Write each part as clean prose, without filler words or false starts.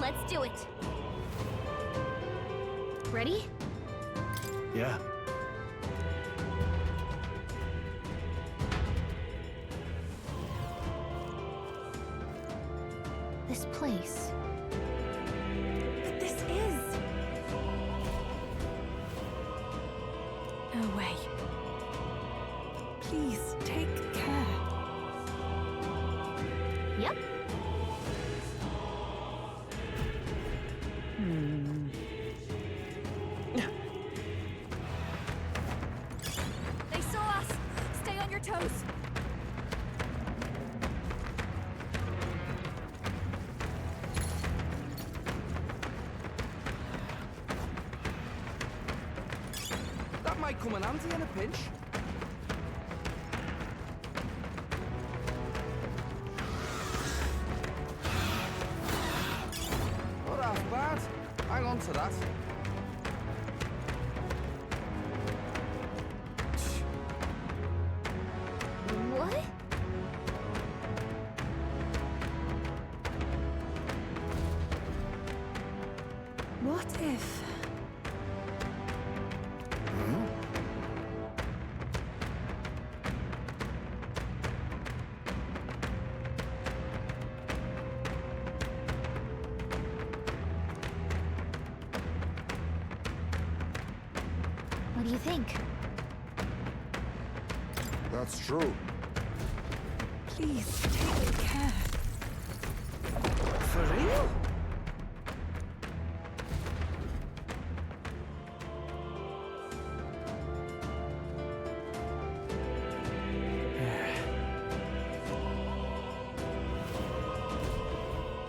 Let's do it. Ready? Yeah. This place. But this is... No way. Please, take care. Yep. They saw us! Stay on your toes! That might come in handy in a pinch. Not half bad. Hang on to that. What? What if... What do you think? That's true. Please, take care. For real?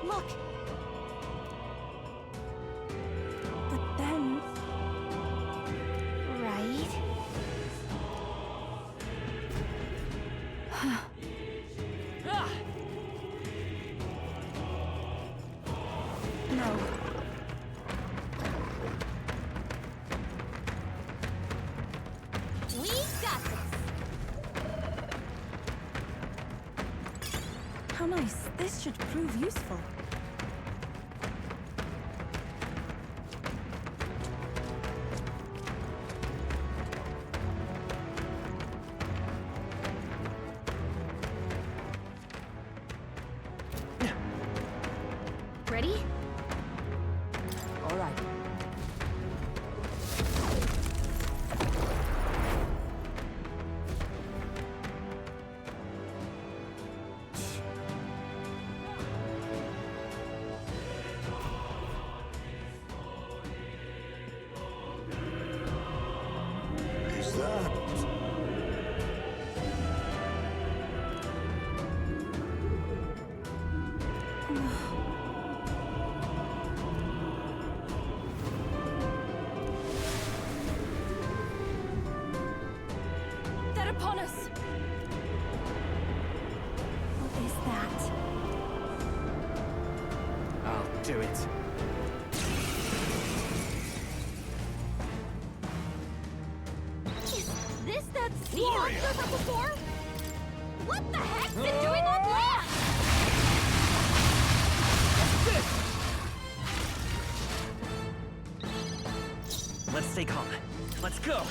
Look! But then... Right? No. We got this! How nice. This should prove useful. Ready? All right. Is that... They're upon us! What is that? I'll do it. Is this that sea monster from before? What the heck's it doing on land? Let's stay calm. Let's go!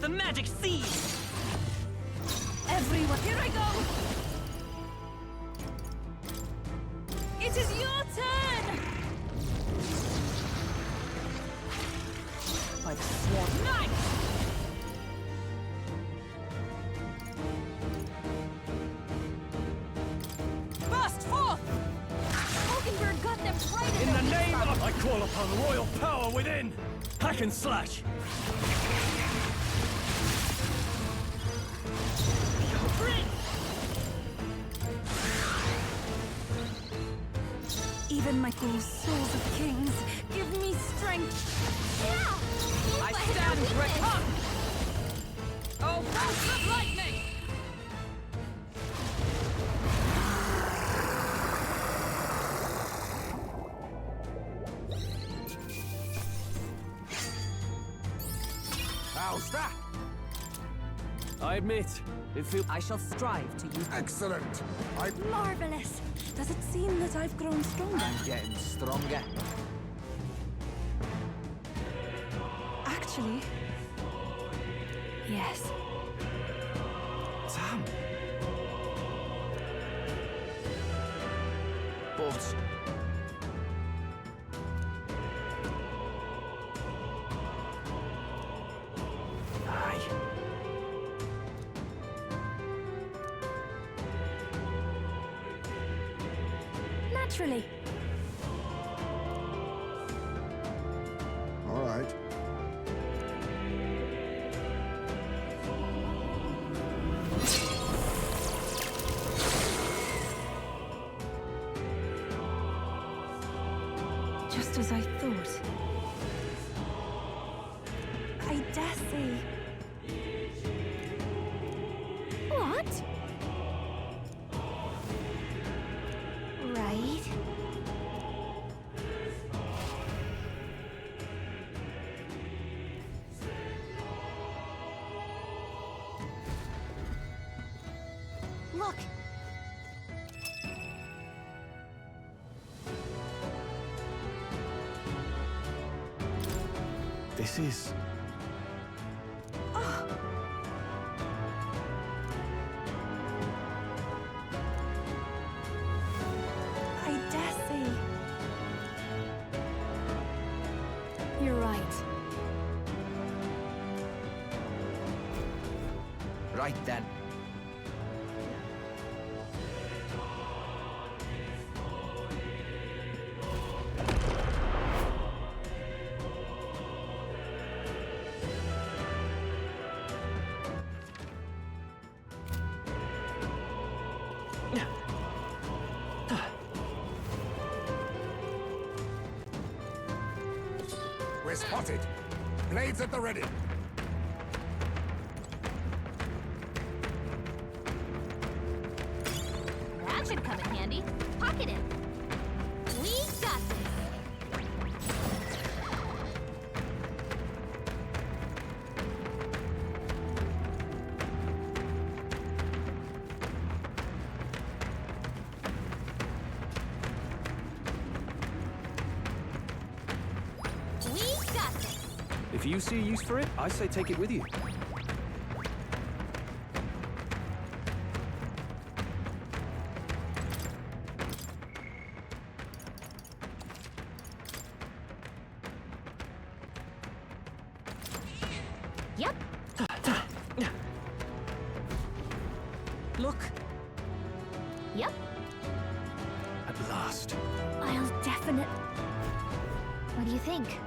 The magic seed! Everyone, here I go! It is your turn! By the swarm knife! Burst forth! Mockingbird got them right In their the weak name spot. of... I call upon royal power within! Hack and slash! Even my ghouls, souls of kings, give me strength! Yeah! I But hit stand their weakness. recon! Oh, bolts of lightning! How's that? I admit, it feels... I shall strive to use... Excellent. Marvelous. Does it seem that I've grown stronger? I'm getting stronger. Actually, yes. Damn. But... Aye. Naturally. All right. Just as I thought. I dare say. What? Right. Look. This is... I dare say. You're right. Right then. We're spotted. Blades at the ready. That should come in handy. Pocket it. We got this. We got this. If you see use for it, I say take it with you. Yep. Look. Yep. At last. I'll definitely... What do you think?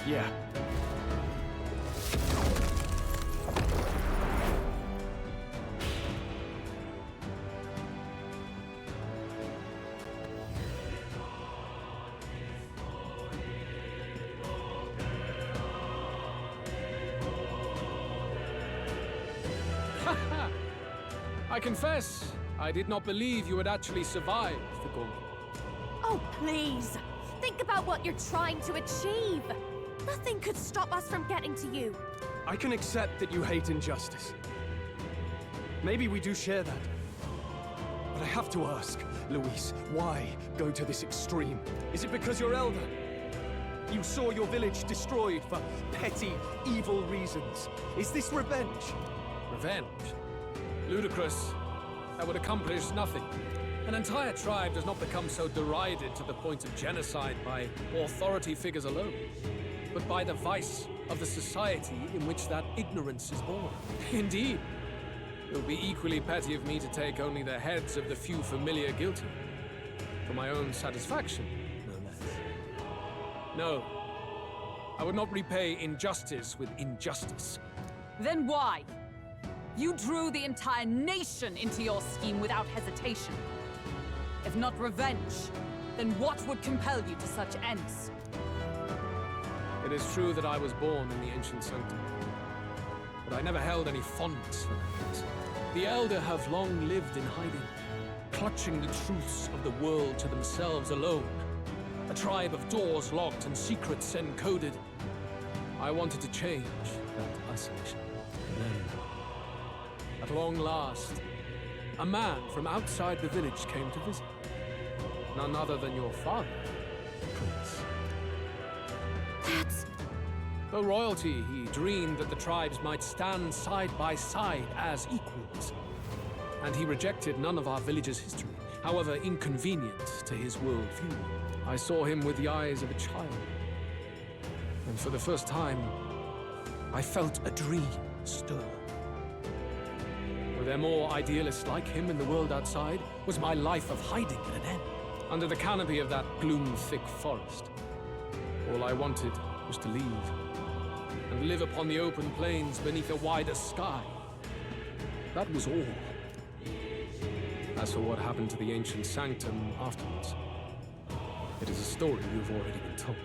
Yeah. I confess, I did not believe you would actually survive the gauntlet. Oh, please. Think about what you're trying to achieve. Nothing could stop us from getting to you. I can accept that you hate injustice. Maybe we do share that. But I have to ask, Luis, why go to this extreme? Is it because you're elder? You saw your village destroyed for petty, evil reasons. Is this revenge? Revenge? Ludicrous. That would accomplish nothing. An entire tribe does not become so derided to the point of genocide by authority figures alone, but by the vice of the society in which that ignorance is born. Indeed, it would be equally petty of me to take only the heads of the few familiar guilty, for my own satisfaction, no less. No, I would not repay injustice with injustice. Then why? You drew the entire nation into your scheme without hesitation. If not revenge, then what would compel you to such ends? It is true that I was born in the ancient sanctum, but I never held any fondness for that. The Elder have long lived in hiding, clutching the truths of the world to themselves alone. A tribe of doors locked and secrets encoded. I wanted to change that isolation. And then, at long last, a man from outside the village came to visit. None other than your father, Prince. That's... Though royalty, he dreamed that the tribes might stand side by side as equals. And he rejected none of our village's history, however inconvenient to his worldview. I saw him with the eyes of a child. And for the first time, I felt a dream stir. Were there more idealists like him in the world outside? Was my life of hiding at an end? Under the canopy of that gloom-thick forest, all I wanted was to leave and live upon the open plains beneath a wider sky. That was all. As for what happened to the ancient sanctum afterwards, it is a story you've already been told.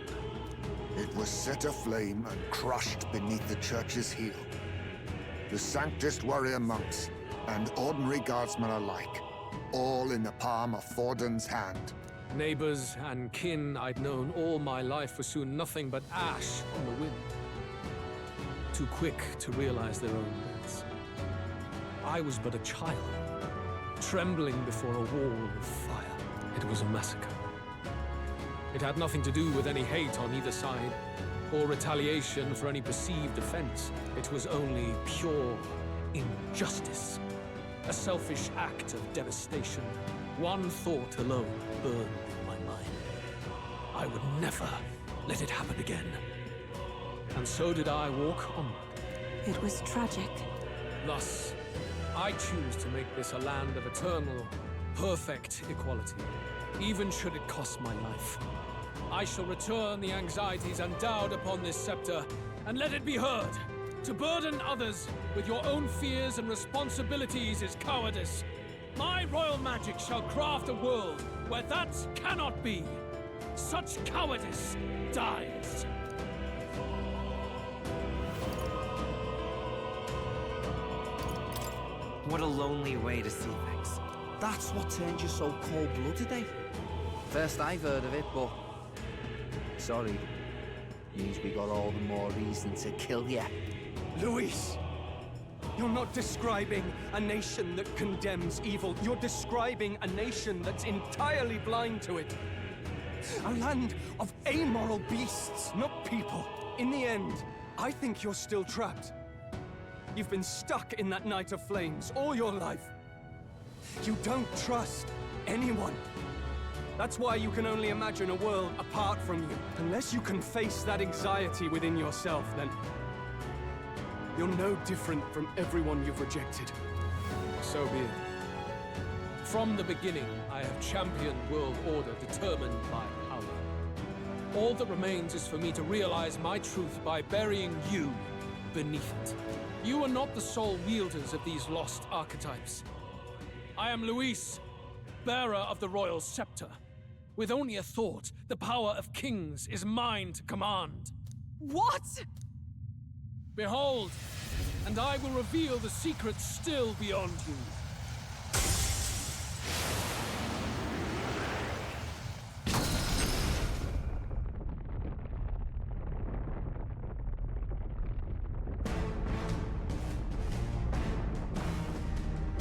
It was set aflame and crushed beneath the church's heel. The Sanctist warrior monks and ordinary guardsmen alike, all in the palm of Forden's hand. Neighbors and kin I'd known all my life were soon nothing but ash on the wind. Too quick to realize their own deaths. I was but a child, trembling before a wall of fire. It was a massacre. It had nothing to do with any hate on either side, or retaliation for any perceived offense. It was only pure injustice. A selfish act of devastation. One thought alone burned in my mind. I would never let it happen again. And so did I walk onward. It was tragic. Thus, I choose to make this a land of eternal, perfect equality, even should it cost my life. I shall return the anxieties endowed upon this scepter, and let it be heard. To burden others with your own fears and responsibilities is cowardice. My royal magic shall craft a world where that cannot be. Such cowardice dies. What a lonely way to see things. That's what turned you so cold-blooded, eh? First I've heard of it, but... Sorry. Means we got all the more reason to kill you. Luis! You're not describing a nation that condemns evil. You're describing a nation that's entirely blind to it. A land of amoral beasts, not people. In the end, I think you're still trapped. You've been stuck in that night of flames all your life. You don't trust anyone. That's why you can only imagine a world apart from you. Unless you can face that anxiety within yourself, then you're no different from everyone you've rejected. So be it. From the beginning, I have championed world order determined by power. All that remains is for me to realize my truth by burying you beneath it. You are not the sole wielders of these lost archetypes. I am Luis, bearer of the royal scepter. With only a thought, the power of kings is mine to command. What? Behold, and I will reveal the secrets still beyond you.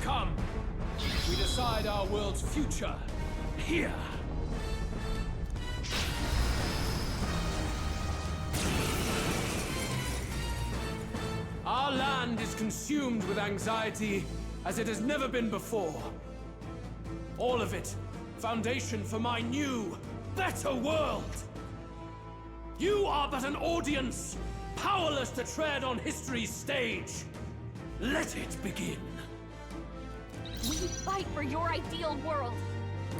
Come, we decide our world's future here. Our land is consumed with anxiety as it has never been before. All of it, foundation for my new, better world. You are but an audience, powerless to tread on history's stage. Let it begin. We fight for your ideal world.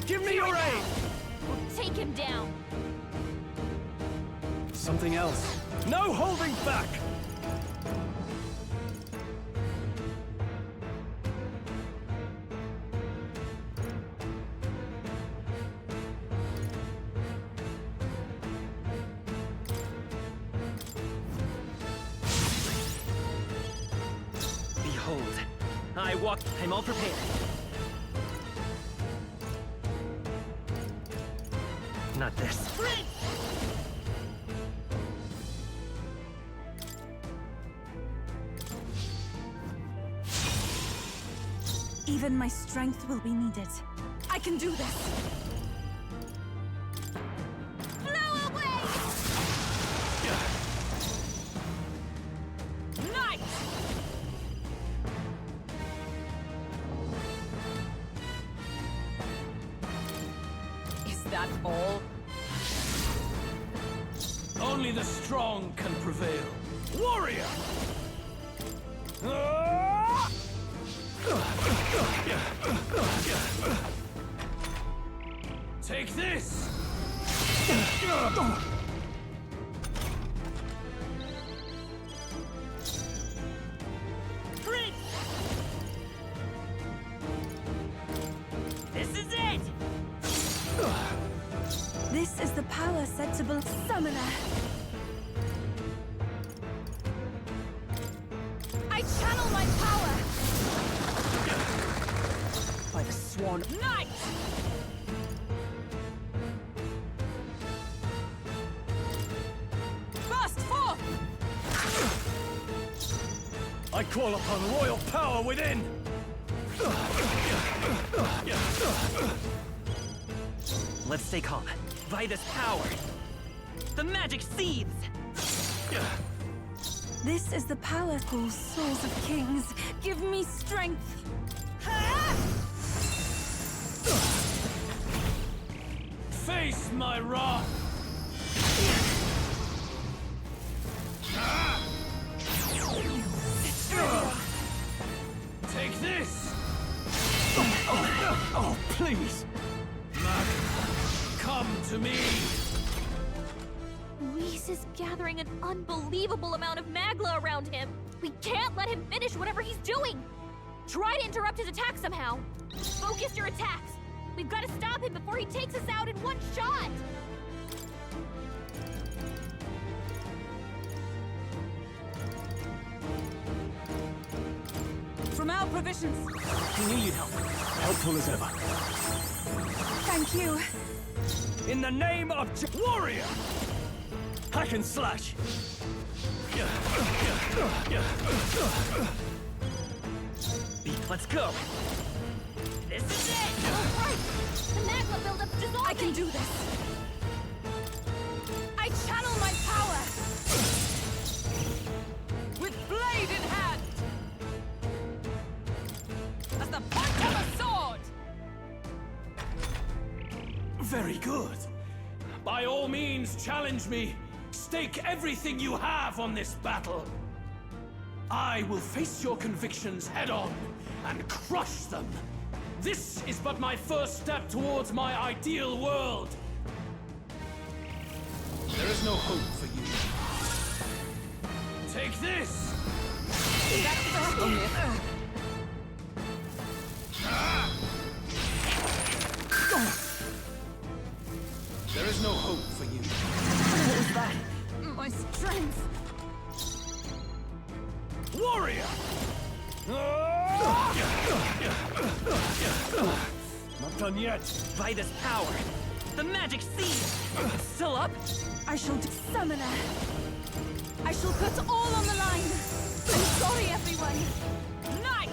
Give me your aid! We'll take him down. Something else. No holding back! Behold, I'm all prepared. not this. Even my strength will be needed. I can do this. Blow away! Night! Is that all? Only the strong can prevail. Warrior! Take this! This is it! This is the power said to build summoner. I channel my power! By the swan night! Burst forth! I call upon royal power within! Let's stay calm. By this power, the magic seethes! This is the power called Swords of Kings. Give me strength. Face my wrath! Take this! Oh, please! Come to me! Luis is gathering an unbelievable amount of magla around him. We can't let him finish whatever he's doing. Try to interrupt his attack somehow. Focus your attacks. We've got to stop him before he takes us out in one shot. From our provisions. You need help. Helpful as ever. Thank you. In the name of Warrior! Hack and slash! Let's go! This is it! All right. The magma buildup's dissolving. I can do this. I channel my power. With blade in hand! As the point of a sword! Very good. By all means, challenge me. Stake everything you have on this battle. I will face your convictions head-on and crush them. This is but my first step towards my ideal world. There is no hope for you. Take this! There is no hope for you. What was that? My strength! Warrior! Not done yet. By this power, the magic seed. It's still up? I shall do summoner. I shall put all on the line. I'm sorry, everyone. Night!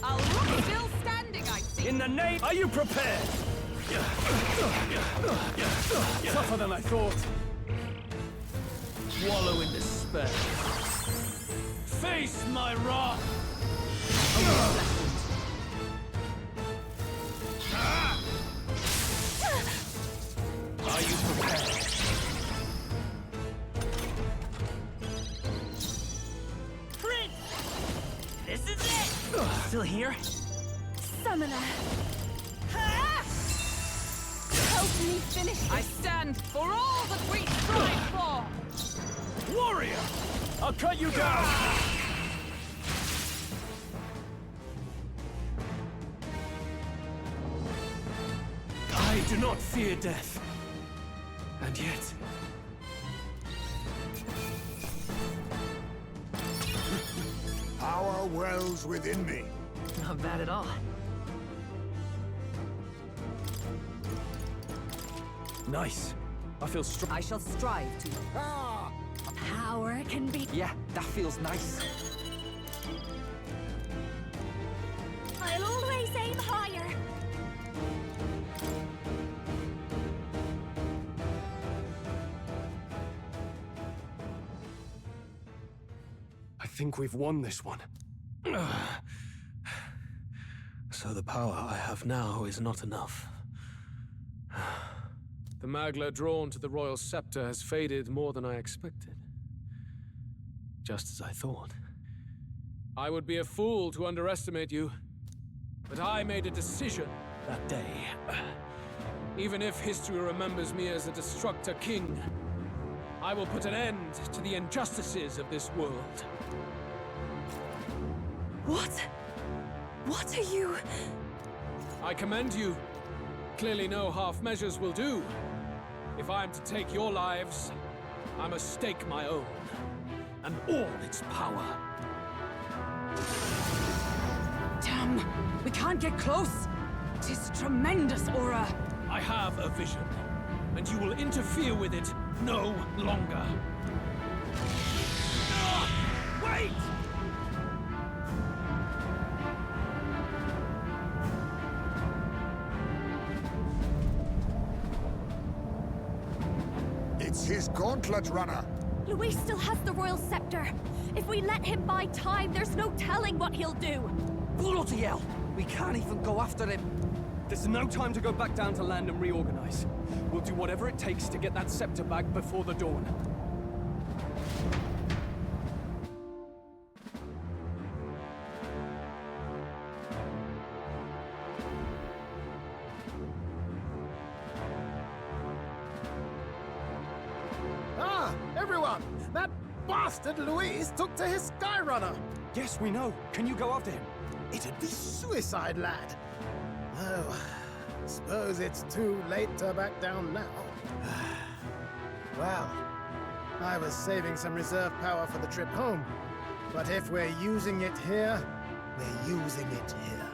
I'll look still standing, I see. In the name, are you prepared? Tougher than I thought. Wallow in despair. Face my wrath. Are you prepared? Prince! This is it! Still here? Summoner. Help me finish I this. stand for all that we strive for! Warrior! I'll cut you down! I do not fear death. And yet... Power wells within me. Not bad at all. Nice. I feel strong. I shall strive to. Power can be... Yeah, that feels nice. I'll always aim higher. I think we've won this one. So the power I have now is not enough. The Magla drawn to the royal scepter has faded more than I expected. Just as I thought. I would be a fool to underestimate you, but I made a decision that day. Even if history remembers me as a destructor king, I will put an end to the injustices of this world. What? What are you... I commend you. Clearly no half measures will do. If I am to take your lives, I must stake my own, and all its power. Damn! We can't get close! 'Tis tremendous, Aura! I have a vision, and you will interfere with it no longer. Wait! It's his gauntlet runner. Luis still has the royal scepter. If we let him buy time, there's no telling what he'll do. Bloody hell! We can't even go after him. There's no time to go back down to land and reorganize. We'll do whatever it takes to get that scepter back before the dawn. Ah, everyone! That bastard Luis took to his Skyrunner! Yes, we know. Can you go after him? It'd be suicide, lad. Oh, suppose it's too late to back down now. Well, I was saving some reserve power for the trip home. But if we're using it here, we're using it here.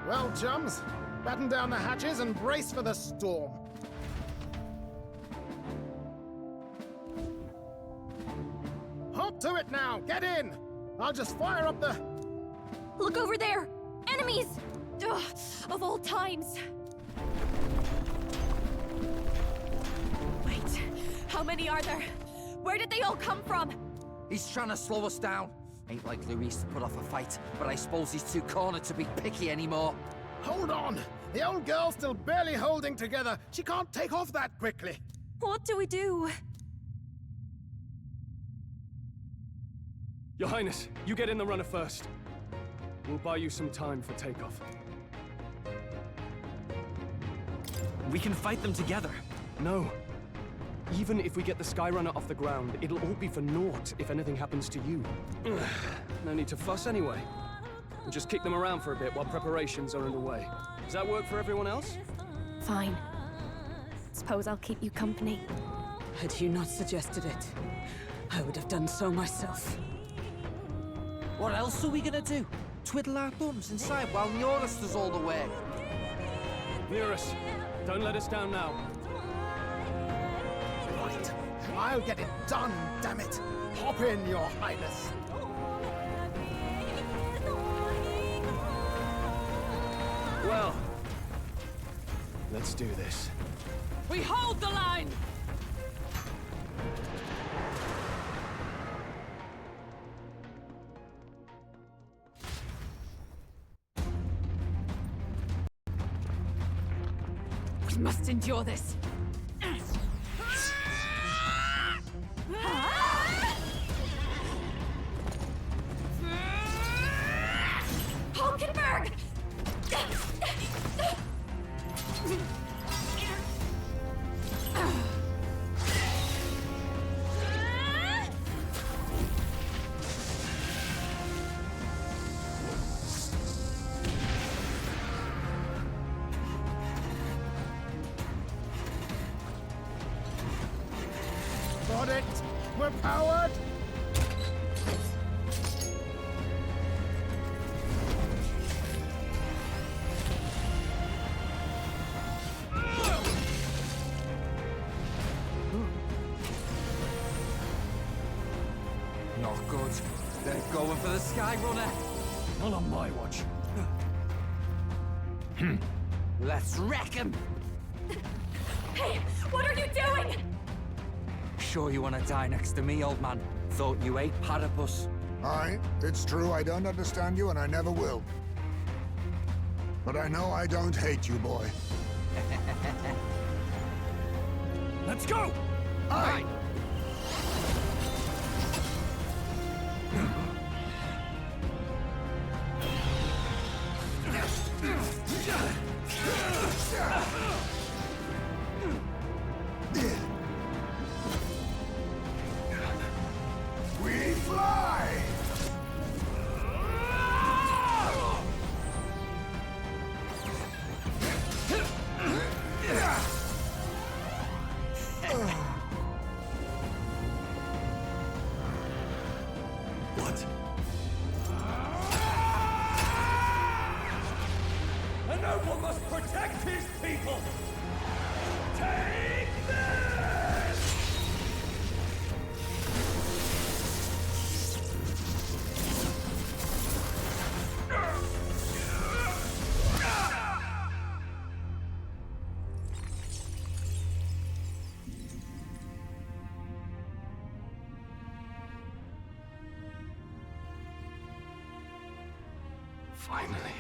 Well, chums, batten down the hatches and brace for the storm. Hop to it now! Get in! I'll just fire up the... Look over there! Enemies! Ugh, of all times! Wait, how many are there? Where did they all come from? He's trying to slow us down. Ain't like Luis to put off a fight, but I suppose he's too cornered to be picky anymore. Hold on! The old girl's still barely holding together. She can't take off that quickly. What do we do? Your Highness, you get in the runner first. We'll buy you some time for takeoff. We can fight them together. No. Even if we get the Skyrunner off the ground, it'll all be for naught if anything happens to you. No need to fuss anyway. We'll just kick them around for a bit while preparations are underway. Does that work for everyone else? Fine. Suppose I'll keep you company. Had you not suggested it, I would have done so myself. What else are we gonna do? Twiddle our thumbs inside while Norris does all the work? Near us. Don't let us down now. Right. I'll get it done, damn it! Hop in, Your Highness! Well, let's do this. We hold the line! We must endure this. Hulkenberg! overpowered? Not good. They're going for the Sky Runner. Not on my watch. Let's wreck him! Hey, what are you doing? Sure you want to die next to me, old man? Thought you ate platypus. Aye, it's true I don't understand you and I never will. But I know I don't hate you, boy. Let's go! Aye! We fly! What? A noble must protect his people! Take this! Finally,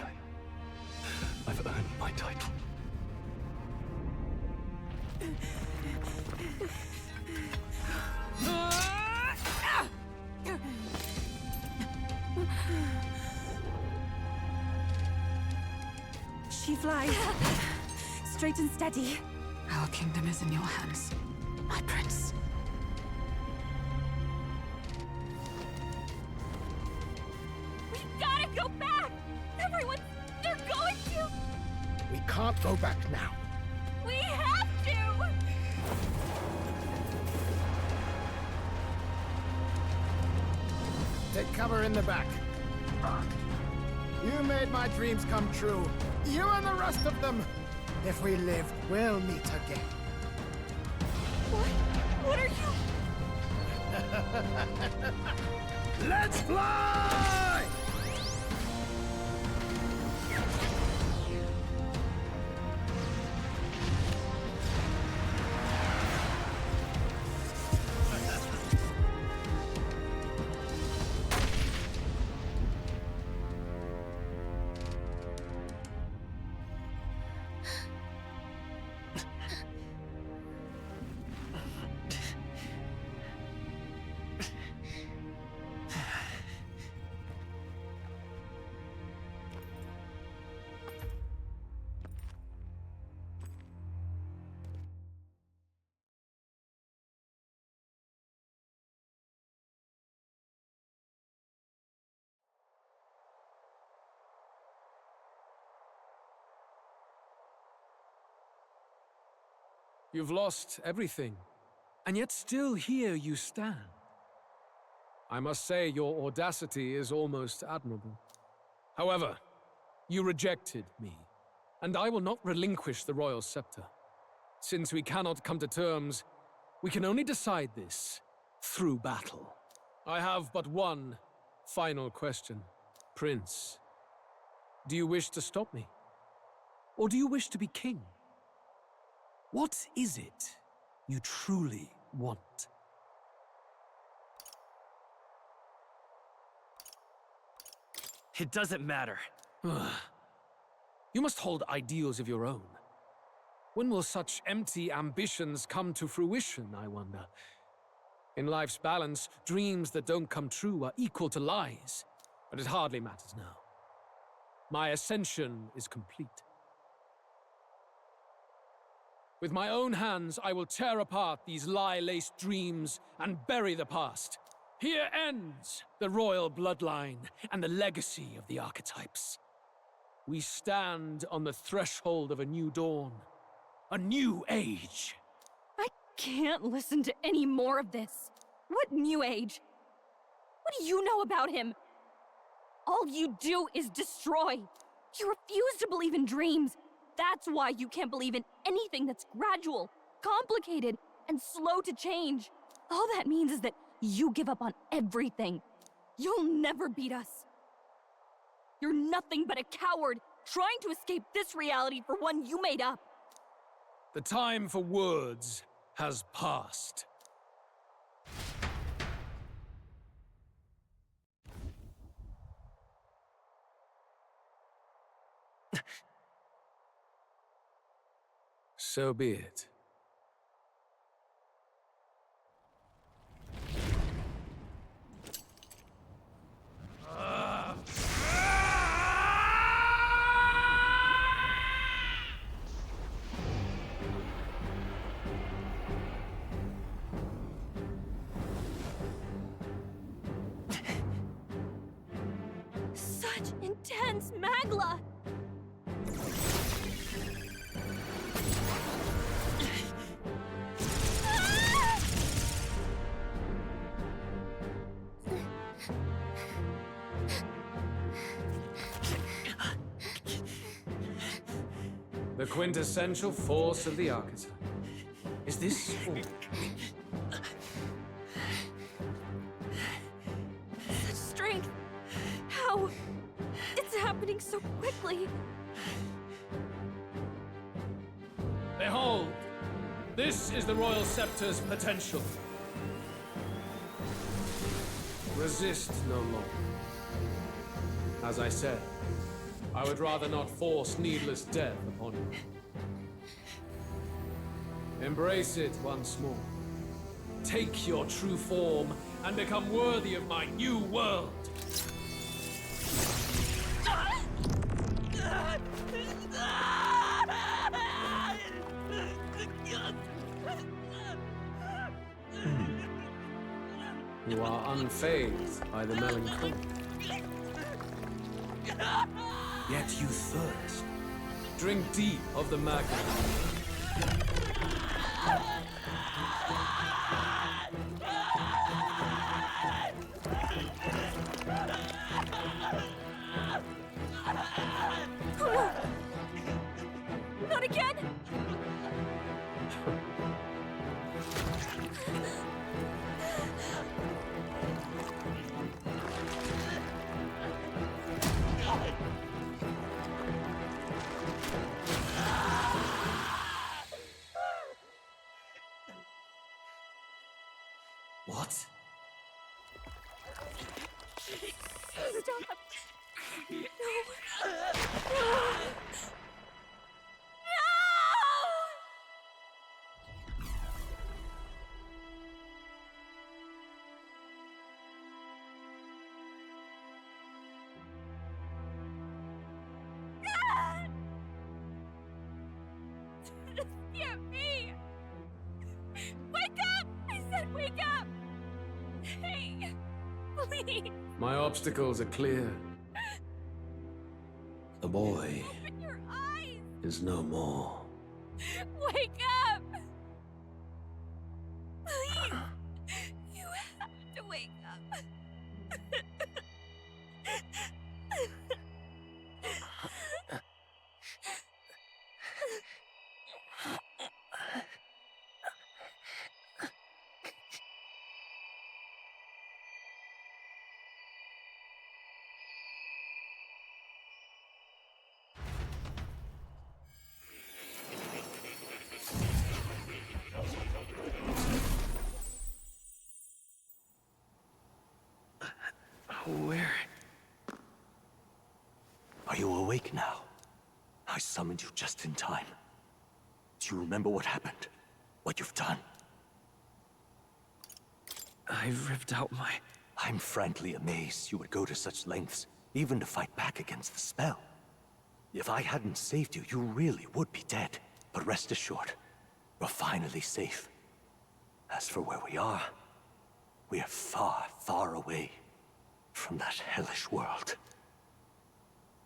I've earned my title. She flies. Straight and steady. Our kingdom is in your hands, my prince. We gotta go back! Everyone, they're going to! We can't go back now. We have to! Take cover in the back. You made my dreams come true. You and the rest of them. If we live, we'll meet again. What are you... Let's fly! You've lost everything, and yet still here you stand. I must say your audacity is almost admirable. However, you rejected me, and I will not relinquish the royal scepter. Since we cannot come to terms, we can only decide this through battle. I have but one final question. Prince, do you wish to stop me? Or do you wish to be king? What is it you truly want? It doesn't matter. You must hold ideals of your own. When will such empty ambitions come to fruition, I wonder? In life's balance, dreams that don't come true are equal to lies, but it hardly matters now. My ascension is complete. With my own hands, I will tear apart these lie-laced dreams and bury the past. Here ends the royal bloodline and the legacy of the archetypes. We stand on the threshold of a new dawn, a new age. I can't listen to any more of this. What new age? What do you know about him? All you do is destroy. You refuse to believe in dreams. That's why you can't believe in anything that's gradual, complicated, and slow to change. All that means is that you give up on everything. You'll never beat us. You're nothing but a coward, trying to escape this reality for one you made up. The time for words has passed. So be it. Such intense magla! The quintessential force of the archetype. Is this all? Such strength! How? It's happening so quickly! Behold! This is the Royal Scepter's potential. Resist no longer. As I said, I would rather not force needless death upon you. Embrace it once more. Take your true form and become worthy of my new world. You are unfazed by the melancholy. Yet you thirst. Drink deep of the magma. Not again! What? Stop! No! This can't be! Wake up! I said wake up! Hey, please! My obstacles are clear. The boy Open your eyes! is no more. Wake up! Please! You have to wake up. Where? Are you awake now? I summoned you just in time. Do you remember what happened? What you've done? I ripped out my... I'm frankly amazed you would go to such lengths, even to fight back against the spell. If I hadn't saved you, you really would be dead. But rest assured, we're finally safe. As for where we are far, far away from that hellish world.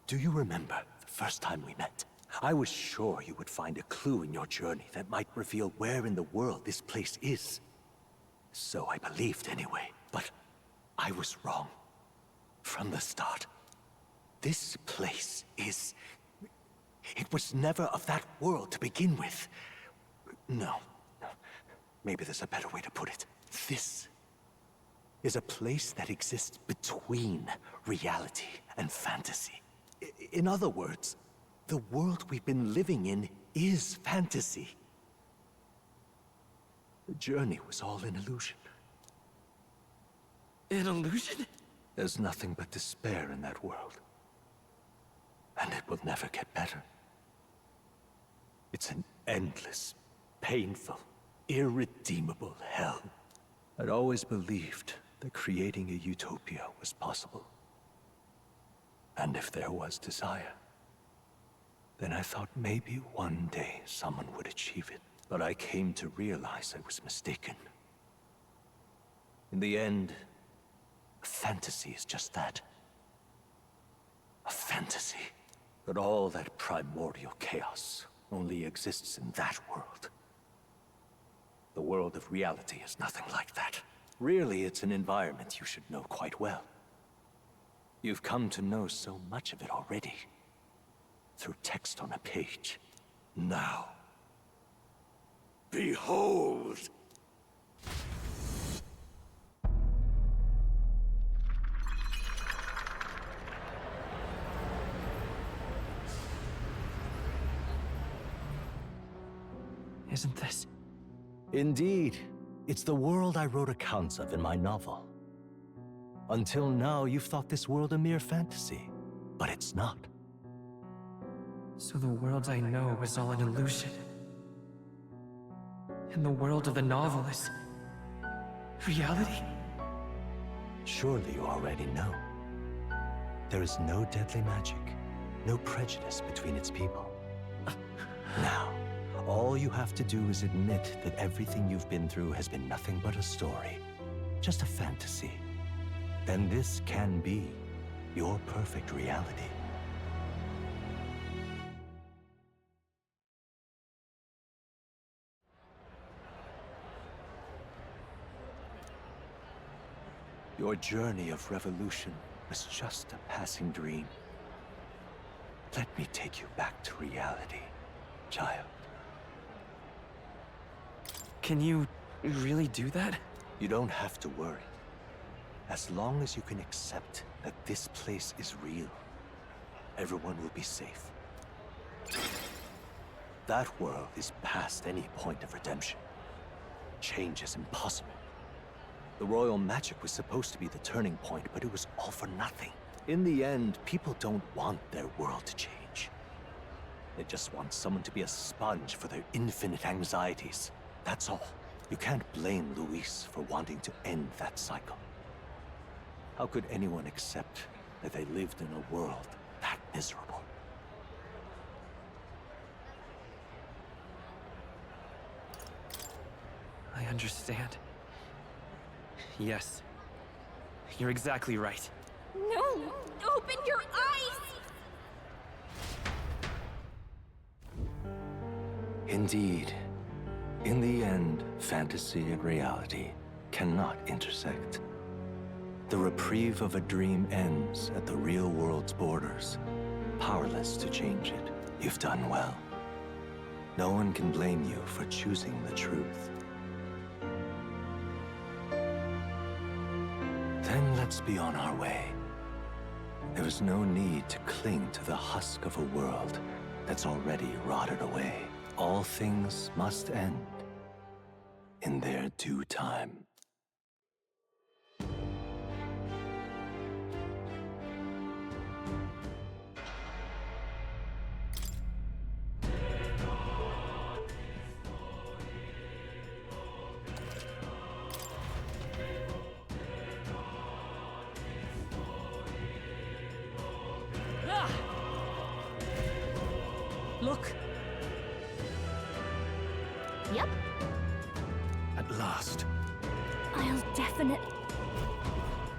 Do you remember the first time we met? I was sure you would find a clue in your journey that might reveal where in the world this place is. So I believed anyway, but I was wrong. From the start. This place is... It was never of that world to begin with. No. Maybe there's a better way to put it. This is a place that exists between reality and fantasy. In other words, the world we've been living in is fantasy. The journey was all an illusion. An illusion? There's nothing but despair in that world. And it will never get better. It's an endless, painful, irredeemable hell. I'd always believed that creating a utopia was possible. And if there was desire, then I thought maybe one day someone would achieve it. But I came to realize I was mistaken. In the end, fantasy is just that. A fantasy. But all that primordial chaos only exists in that world. The world of reality is nothing like that. Really, it's an environment you should know quite well. You've come to know so much of it already. Through text on a page. Now, behold! Isn't this? Indeed. It's the world I wrote accounts of in my novel. Until now, you've thought this world a mere fantasy. But it's not. So the world I know is all an illusion. And the world of the novel is... reality? Surely you already know. There is no deadly magic, no prejudice between its people. Now, all you have to do is admit that everything you've been through has been nothing but a story, just a fantasy. Then this can be your perfect reality. Your journey of revolution was just a passing dream. Let me take you back to reality, child. Can you really do that? You don't have to worry. As long as you can accept that this place is real, everyone will be safe. That world is past any point of redemption. Change is impossible. The royal magic was supposed to be the turning point, but it was all for nothing. In the end, people don't want their world to change. They just want someone to be a sponge for their infinite anxieties. That's all. You can't blame Luis for wanting to end that cycle. How could anyone accept that they lived in a world that miserable? I understand. Yes. You're exactly right. No! Open your eyes! Indeed. In the end, fantasy and reality cannot intersect. The reprieve of a dream ends at the real world's borders, powerless to change it. You've done well. No one can blame you for choosing the truth. Then let's be on our way. There is no need to cling to the husk of a world that's already rotted away. All things must end in their due time. Look! Yep. At last. I'll definitely...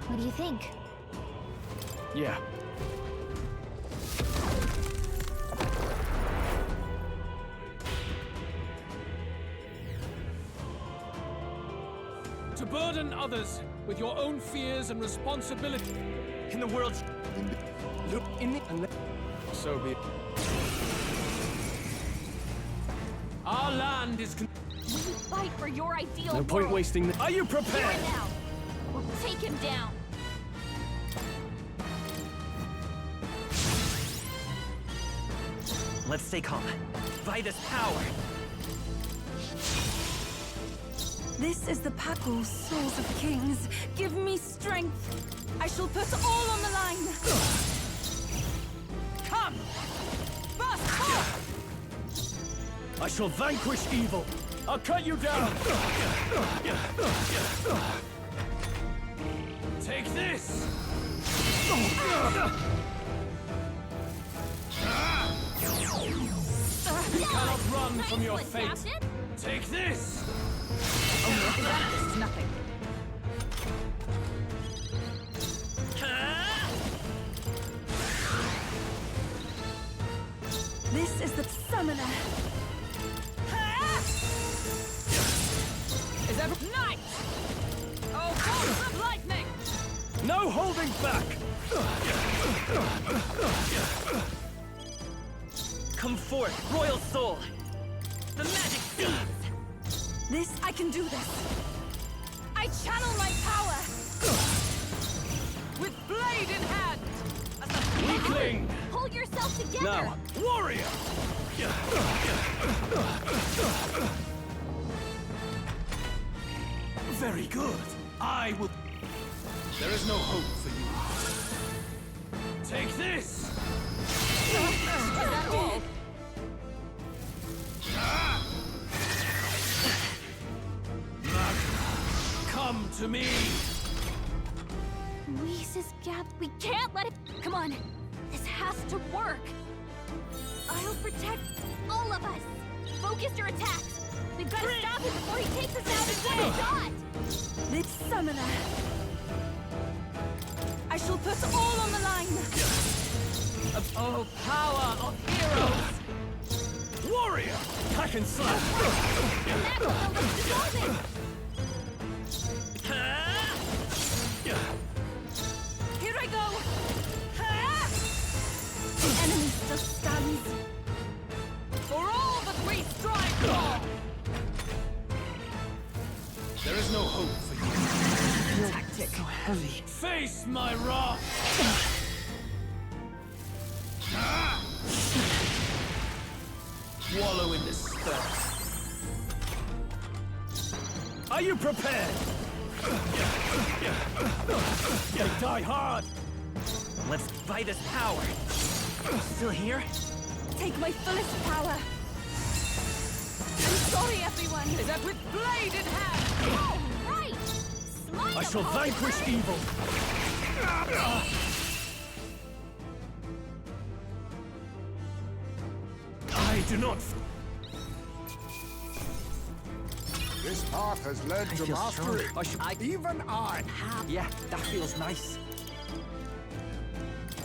What do you think? Yeah. To burden others with your own fears and responsibility. In the world. Look in the. So be it. Our land is. We fight for your ideal No point world. wasting the. Are you Here prepared? and now. We'll take him down. Let's stay calm. By this power! This is the Paco, souls of kings. Give me strength. I shall put all on the line. Come! Burst forth! I shall vanquish evil. I'll cut you down. Take this! You cannot run from your Nice fate. one, Captain. Take this! This is nothing. This is the summoner. Is every night? Oh, bolts of lightning! No holding back. Come forth, royal soul! The magic seeds! This, I can do this. I channel my power. With blade in hand! Weakling. Pull yourself together. Now, warrior. Very good. I will. There is no hope for you. Take this! Is that all? Come to me! Luis's gap. We can't let it. Come on. This has to work. I'll protect all of us. Focus your attacks. We've got to stop him before he takes us out in one shot. This summoner. I shall put all on the line. Oh, power of heroes! Warrior. Hack and slash. That will dissolve him. Here I go. The enemy still stands. For all that we strive for! There is no hope for you. Tactic. So heavy. Face my wrath! Wallow in this thirst. Are you prepared? They die hard. Let's buy this power! Still here? Take my fullest power. I'm sorry, everyone. Is that with blade in hand? All right. Smite I him, shall Holy vanquish Bird. evil. I do not. This path has led to feel mastery. stronger. Even I. Yeah, that feels nice.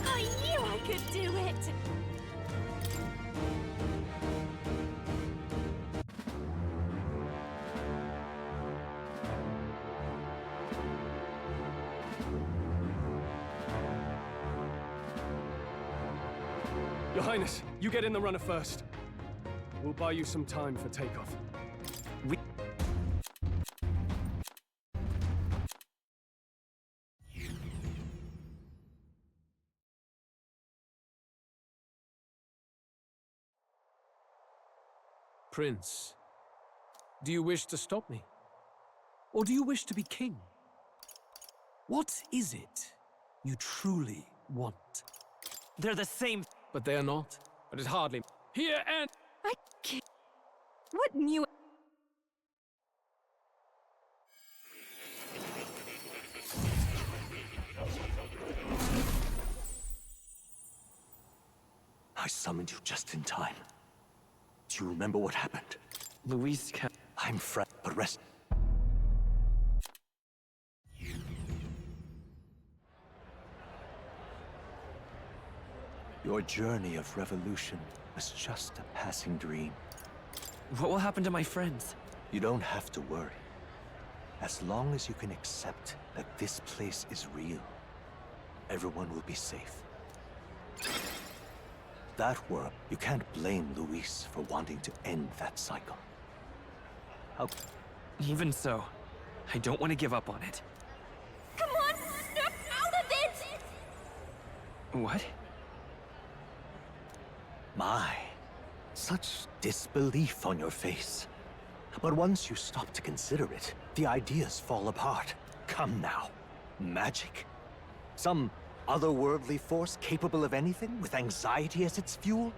I knew I could do it. Your Highness, you get in the runner first. We'll buy you some time for takeoff. We... Prince, do you wish to stop me? Or do you wish to be king? What is it you truly want? They're the same. But they are not. But it hardly. Here and. I can't. What new? I summoned you just in time. Do you remember what happened? Luis can... I'm Fred, but rest. Your journey of revolution was just a passing dream. What will happen to my friends? You don't have to worry. As long as you can accept that this place is real, everyone will be safe. That world, you can't blame Luis for wanting to end that cycle. How... Even so, I don't want to give up on it. Come on, snap out of it! What? My, such disbelief on your face. But once you stop to consider it, the ideas fall apart. Come now. Magic? Some otherworldly force capable of anything, with anxiety as its fuel?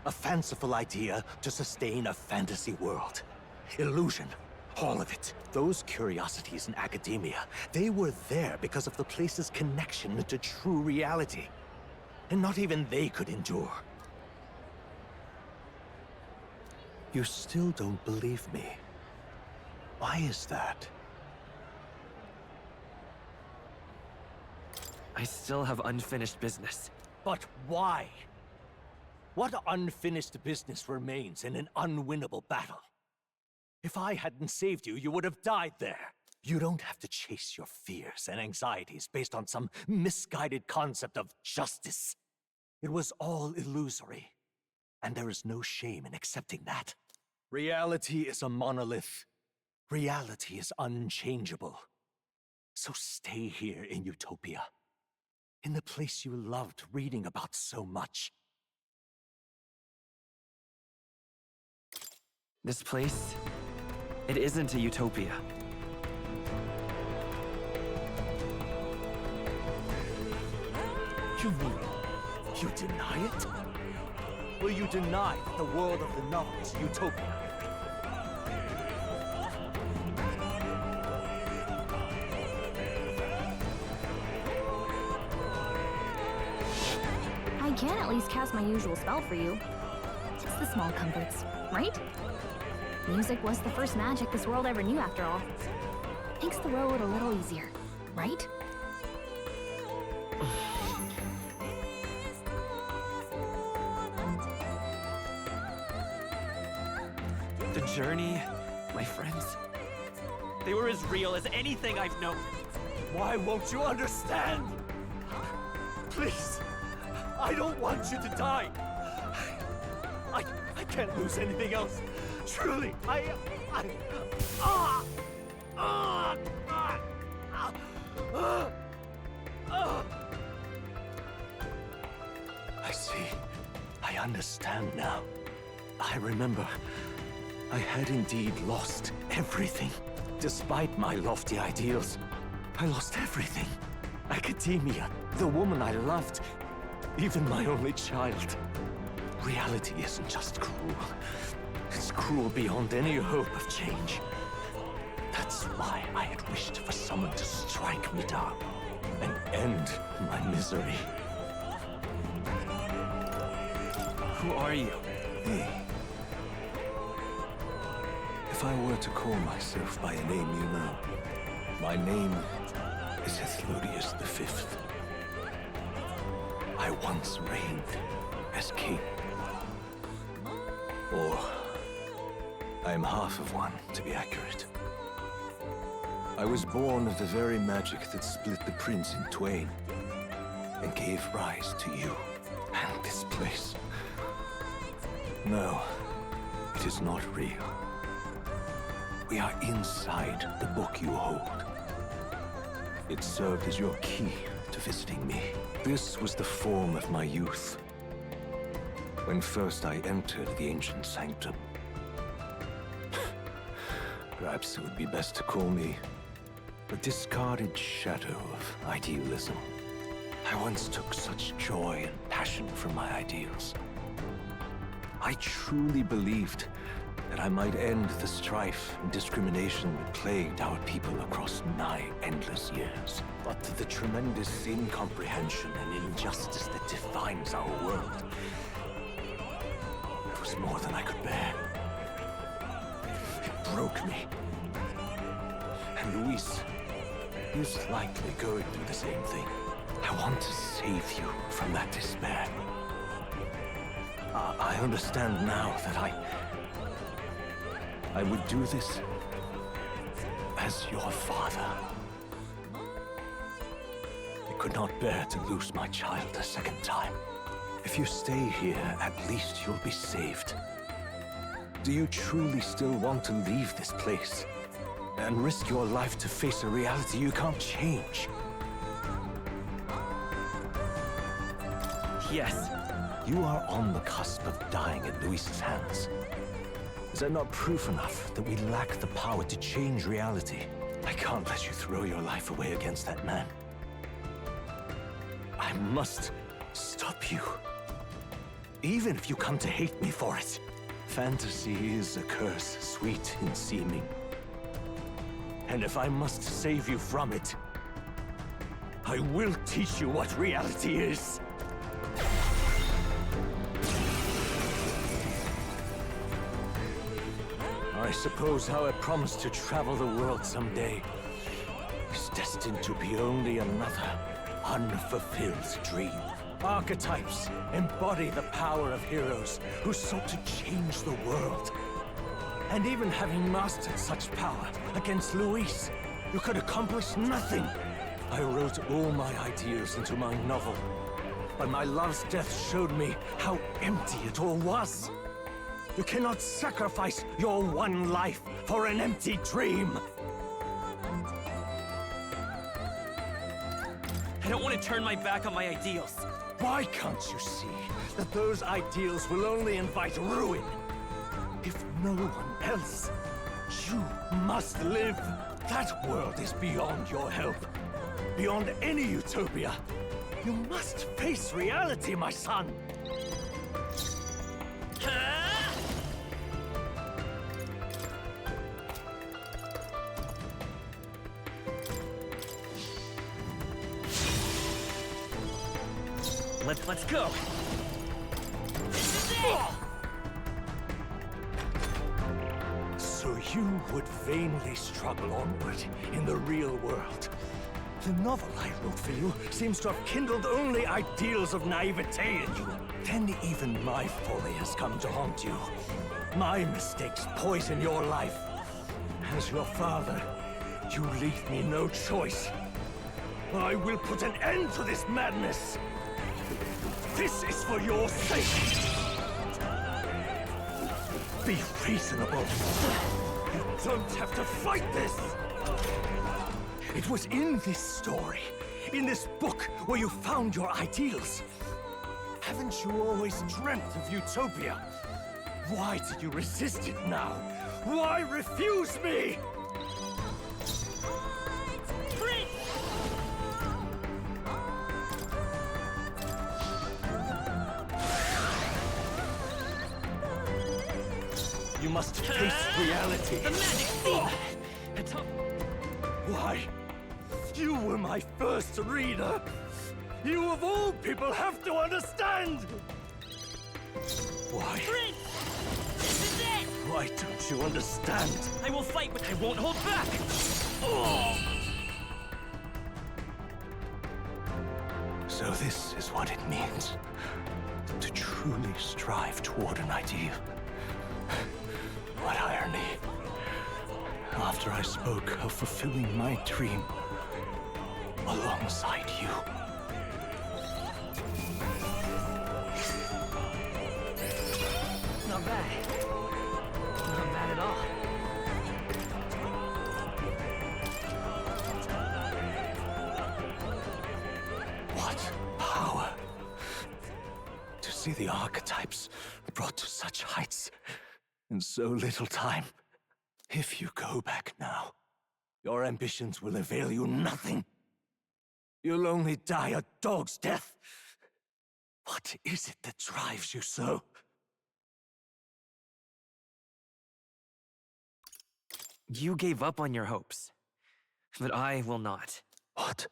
A fanciful idea to sustain a fantasy world. Illusion. All of it. Those curiosities in academia, they were there because of the place's connection to true reality. And not even they could endure. You still don't believe me. Why is that? I still have unfinished business. But why? What unfinished business remains in an unwinnable battle? If I hadn't saved you, you would have died there. You don't have to chase your fears and anxieties based on some misguided concept of justice. It was all illusory, and there is no shame in accepting that. Reality is a monolith. Reality is unchangeable. So stay here in Utopia, in the place you loved reading about so much. This place, it isn't a utopia. You mean, you deny it? Will you deny that the world of the novel is utopia? I can at least cast my usual spell for you. Just the small comforts, right? Music was the first magic this world ever knew, after all. Makes the road a little easier, right? The journey, my friends, they were as real as anything I've known. Why won't you understand? Please, I don't want you to die. I can't lose anything else. Truly, I see. I understand now. I remember. I had indeed lost everything. Despite my lofty ideals, I lost everything. Academia, the woman I loved, even my only child. Reality isn't just cruel. It's cruel beyond any hope of change. That's why I had wished for someone to strike me down and end my misery. Who are you? Me. If I were to call myself by a name you know, my name is Ethludius V. I once reigned as king. Or, I'm half of one, to be accurate. I was born of the very magic that split the prince in twain, and gave rise to you and this place. No, it is not real. We are inside the book you hold. It served as your key to visiting me. This was the form of my youth, when first I entered the ancient sanctum. Perhaps it would be best to call me a discarded shadow of idealism. I once took such joy and passion from my ideals. I truly believed that I might end the strife and discrimination that plagued our people across 9 endless years. But the tremendous incomprehension and injustice that defines our world, it was more than I could bear. It broke me. And Luis is likely going through the same thing. I want to save you from that despair. I understand now that I would do this as your father. I could not bear to lose my child a second time. If you stay here, at least you'll be saved. Do you truly still want to leave this place and risk your life to face a reality you can't change? Yes. You are on the cusp of dying at Luis's hands. Is that not proof enough that we lack the power to change reality? I can't let you throw your life away against that man. I must stop you. Even if you come to hate me for it. Fantasy is a curse, sweet in seeming. And if I must save you from it, I will teach you what reality is. I suppose how I promised to travel the world someday is destined to be only another unfulfilled dream. Archetypes embody the power of heroes who sought to change the world. And even having mastered such power against Luis, you could accomplish nothing. I wrote all my ideas into my novel, but my love's death showed me how empty it all was. You cannot sacrifice your one life for an empty dream. I don't want to turn my back on my ideals. Why can't you see that those ideals will only invite ruin? If no one else, you must live. That world is beyond your help. Beyond any utopia. You must face reality, my son. Let's go. So you would vainly struggle onward in the real world. The novel I wrote for you seems to have kindled only ideals of naivete in you. Then even my folly has come to haunt you. My mistakes poison your life. As your father, you leave me no choice. I will put an end to this madness. This is for your sake! Be reasonable. You don't have to fight this! It was in this story, in this book, where you found your ideals. Haven't you always dreamt of utopia? Why did you resist it now? Why refuse me? You must face reality. The magic scene! Why? You were my first reader. You of all people have to understand. Why? Prince! This is it! Why don't you understand? I will fight, but I won't hold back! Oh! So this is what it means to truly strive toward an ideal. What irony. After I spoke of fulfilling my dream alongside you. Not bad. Not bad at all. What power! To see the archetypes brought to such heights in so little time. If you go back now, your ambitions will avail you nothing. You'll only die a dog's death. What is it that drives you so? You gave up on your hopes, but I will not. What?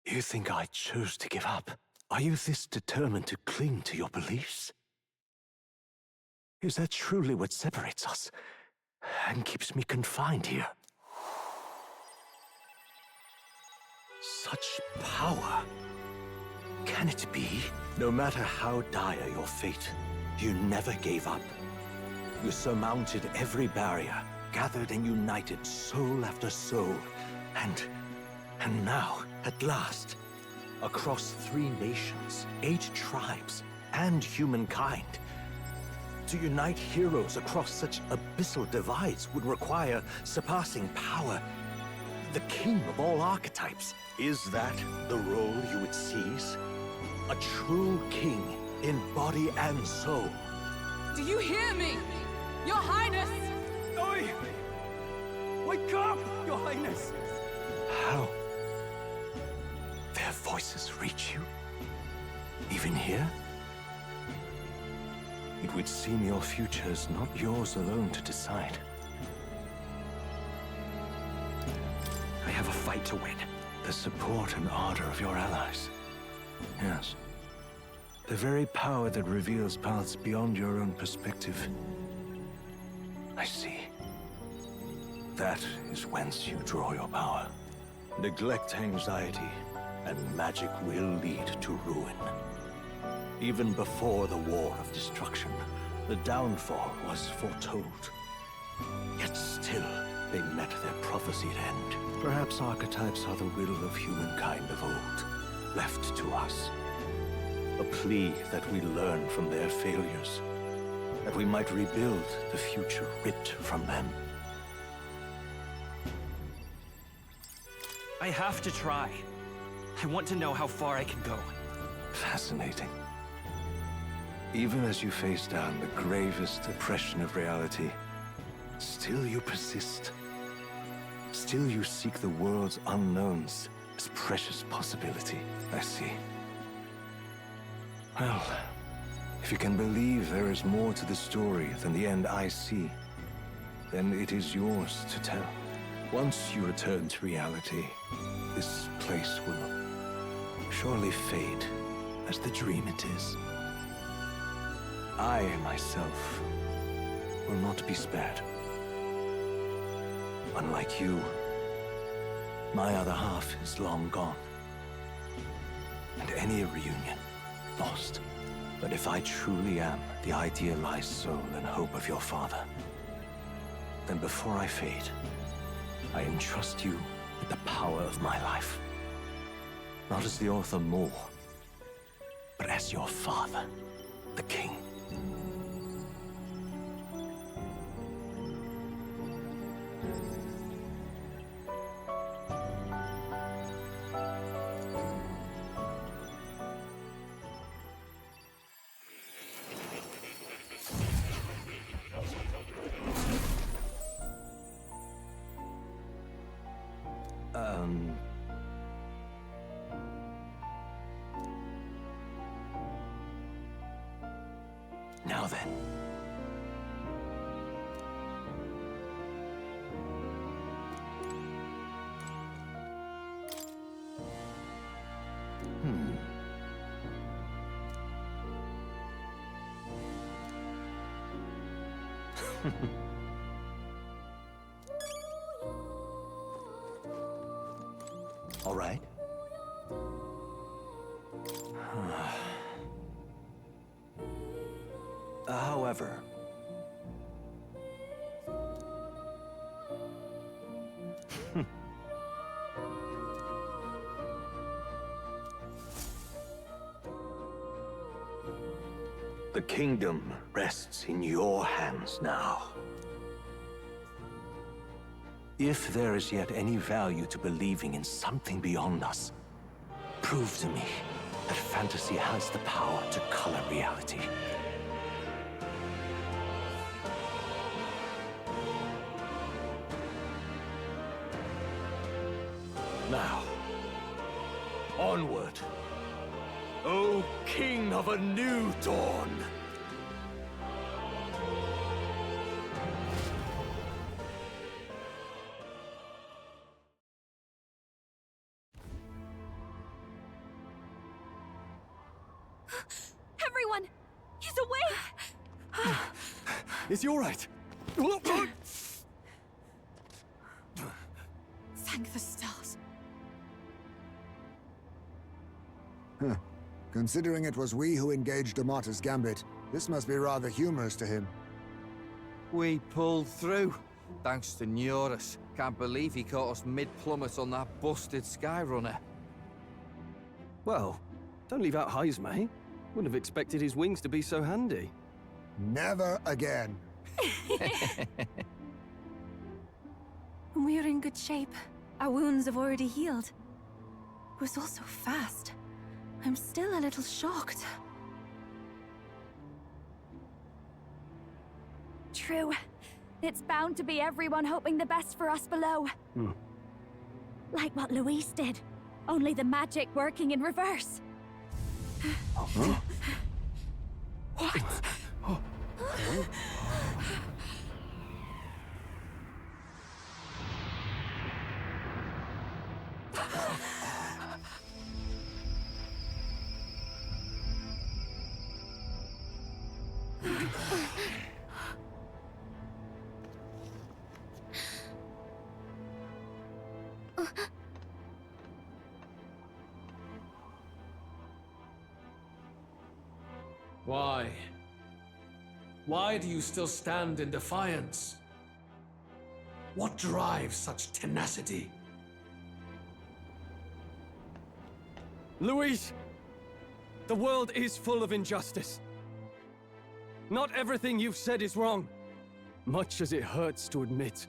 You think I chose to give up? Are you this determined to cling to your beliefs? Is that truly what separates us and keeps me confined here? Such power. Can it be? No matter how dire your fate, you never gave up. You surmounted every barrier gathered and united soul after soul, and now, at last, across 3 nations, 8 tribes, and humankind. To unite heroes across such abyssal divides would require surpassing power. The king of all archetypes. Is that the role you would seize? A true king in body and soul. Do you hear me? Your Highness! Oi! Wake up, Your Highness! How? Their voices reach you? Even here? It would seem your future is not yours alone to decide. I have a fight to win. The support and ardor of your allies. Yes. The very power that reveals paths beyond your own perspective. I see. That is whence you draw your power. Neglect anxiety, and magic will lead to ruin. Even before the War of Destruction, the downfall was foretold. Yet still, they met their prophesied end. Perhaps archetypes are the will of humankind of old, left to us. A plea that we learn from their failures, that we might rebuild the future ripped from them. I have to try. I want to know how far I can go. Fascinating. Even as you face down the gravest oppression of reality, still you persist. Still you seek the world's unknowns as precious possibility. I see. Well, if you can believe there is more to the story than the end I see, then it is yours to tell. Once you return to reality, this place will surely fade as the dream it is. I, myself, will not be spared. Unlike you, my other half is long gone. And any reunion, lost. But if I truly am the idealized soul and hope of your father, then before I fade, I entrust you with the power of my life. Not as the author more, but as your father, the king. Now then. All right. However, the kingdom rests in your hands now. If there is yet any value to believing in something beyond us, prove to me that fantasy has the power to color reality. Now, onward, O King of a new dawn! Everyone! He's awake! Is he all right? Thank the stars. Huh. Considering it was we who engaged Amata's gambit, this must be rather humorous to him. We pulled through. Thanks to Neurus. Can't believe he caught us mid-plummet on that busted Skyrunner. Well, don't leave out Heisme. Wouldn't have expected his wings to be so handy. Never again. We're in good shape. Our wounds have already healed. It was all so fast. I'm still a little shocked. True. It's bound to be everyone hoping the best for us below. Like what Luis did. Only the magic working in reverse. What? Why? Why do you still stand in defiance? What drives such tenacity? Luis! The world is full of injustice. Not everything you've said is wrong, much as it hurts to admit.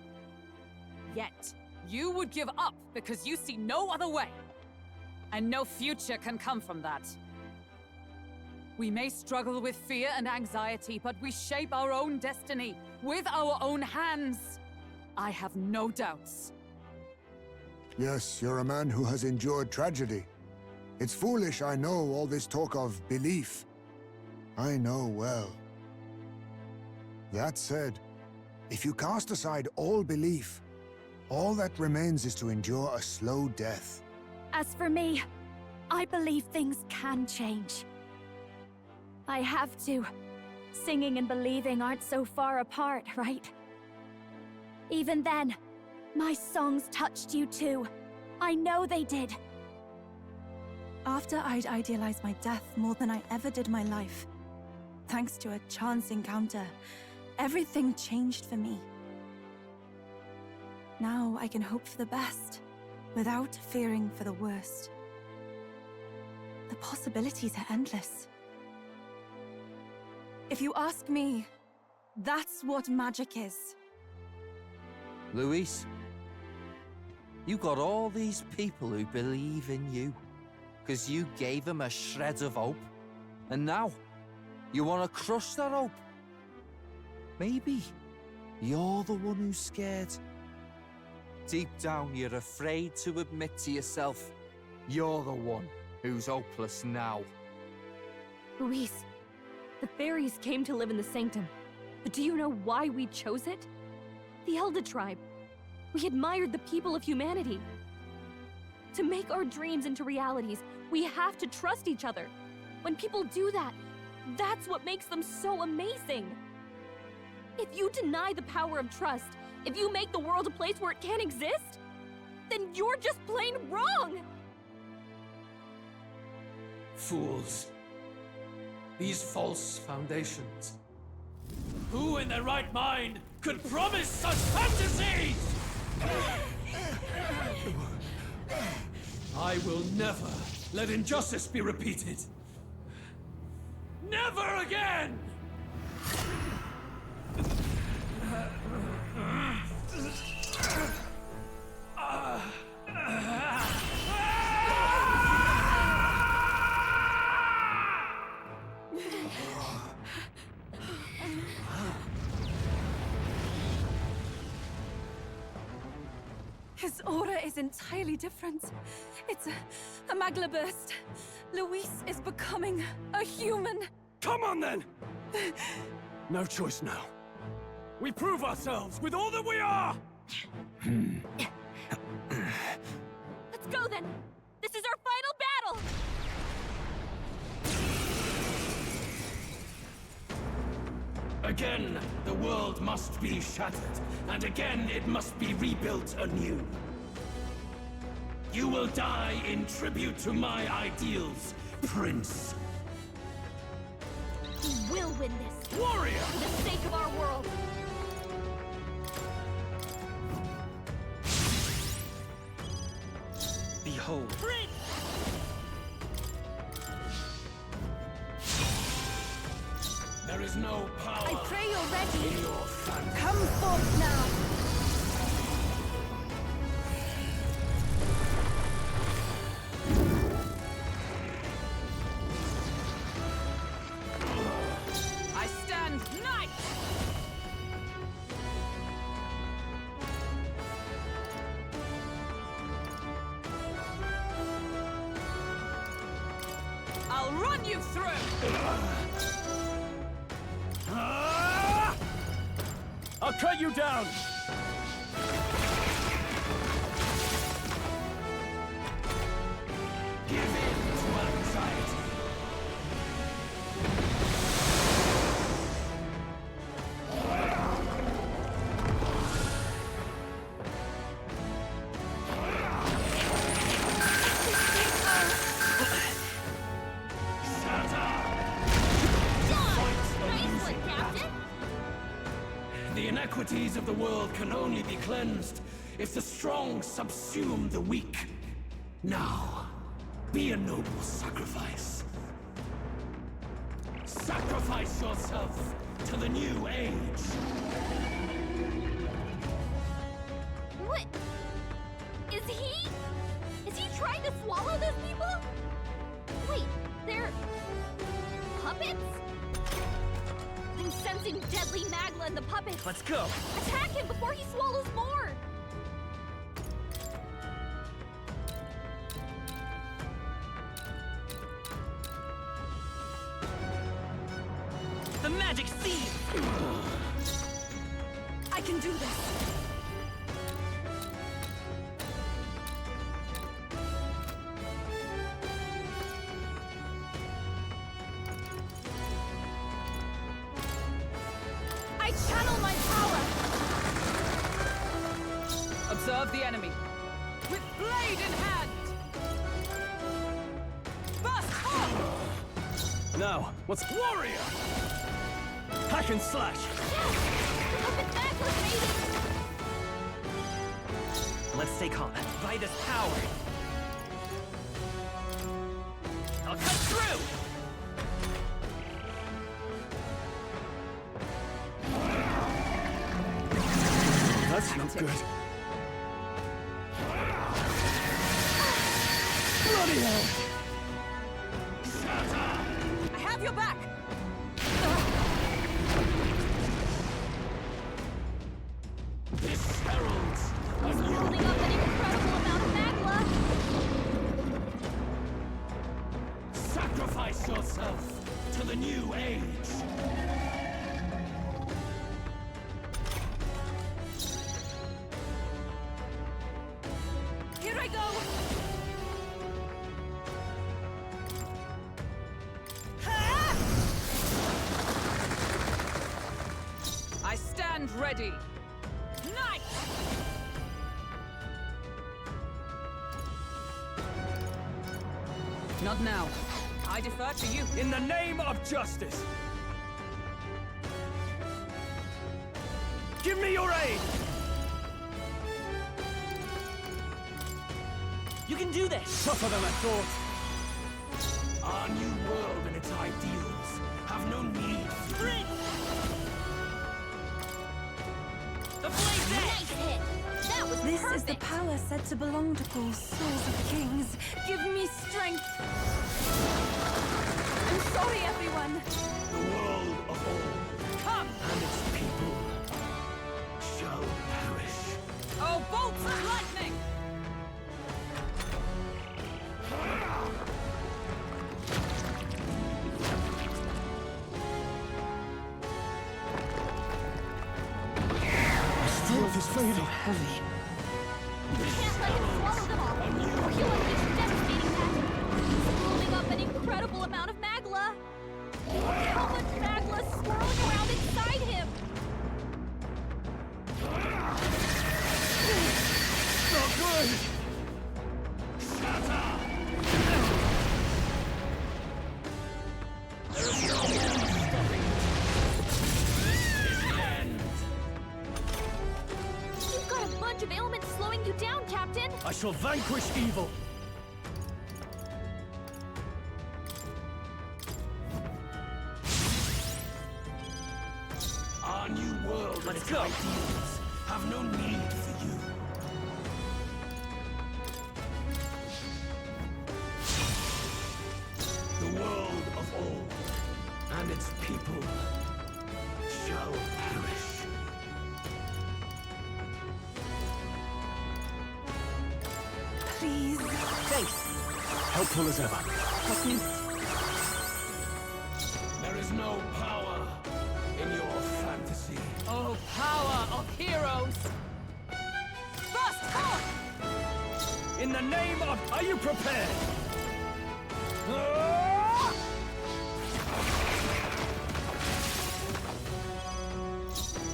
Yet, you would give up because you see no other way. And no future can come from that. We may struggle with fear and anxiety, but we shape our own destiny with our own hands. I have no doubts. Yes, you're a man who has endured tragedy. It's foolish, I know, all this talk of belief. I know well. That said, if you cast aside all belief, all that remains is to endure a slow death. As for me, I believe things can change. I have to. Singing and believing aren't so far apart, right? Even then, my songs touched you too. I know they did. After I'd idealized my death more than I ever did my life, thanks to a chance encounter, everything changed for me. Now I can hope for the best, without fearing for the worst. The possibilities are endless. If you ask me, that's what magic is. Luis, you got all these people who believe in you, because you gave them a shred of hope. And now, you want to crush that hope. Maybe you're the one who's scared. Deep down, you're afraid to admit to yourself, you're the one who's hopeless now. Luis, the fairies came to live in the Sanctum. But do you know why we chose it? The Elder Tribe. We admired the people of humanity. To make our dreams into realities, we have to trust each other. When people do that, that's what makes them so amazing. If you deny the power of trust, if you make the world a place where it can't exist, then you're just plain wrong! Fools. These false foundations. Who in their right mind could promise such fantasies? I will never let injustice be repeated. Never again! His aura is entirely different. It's a magla burst. Luis is becoming a human. Come on then! No choice now. We prove ourselves with all that we are! Let's go then! This is our final battle! Again, the world must be shattered, and again it must be rebuilt anew. You will die in tribute to my ideals, Prince. We will win this! Warrior! For the sake of our world! whole. There is no power. I pray you're ready. in your fantasy. Come forth now. I stand knight! I'll run you through! I'll cut you down! Give in to anxiety. Nice one, Captain! The inequities of the world can only be cleansed if the strong subsume the weak. Now, be a noble sacrifice. Sacrifice yourself to the new age. What? Is he trying to swallow those people? Wait, they're puppets? I'm sensing deadly Magla in the puppets. Let's go. Attack him before he swallows more. The magic seed! I can do this. I channel my power. Observe the enemy. With blade in hand! Burst on! Now, what's warrior? Hack and slash! Puppet Magla's made it. Let's stay calm. By this power. I'll cut through! That's not good. Bloody hell! I have your back! This heralds a He's new building up an incredible amount of Magla. Sacrifice yourself to the new age. Here I go. I stand ready! Knight! Not now. I defer to you. In the name of justice! Give me your aid! You can do this! Tougher than I thought. Our new world and its ideals have no need for The blaze Nice hit. That was This perfect. is the power said to belong to Paul's souls of kings. Give me strength. I'm sorry, everyone. the world of all, Come! and its people shall perish. Oh, bolts of lightning! Strength is fading. heavy. We can't let him swallow them all, or he'll unleash devastating magic. He's building up an incredible amount of Magla. Look how much Magla is swirling around inside him. Not good! You've got a bunch of ailments slowing you down, Captain. I shall vanquish evil new world. Let's its go. Ideals have no need for you. The world of old and its people shall perish. Please. Thanks. Helpful as ever. Help me. There is no power in your fantasy. Oh, power of heroes! First forth! In the name of... Are you prepared?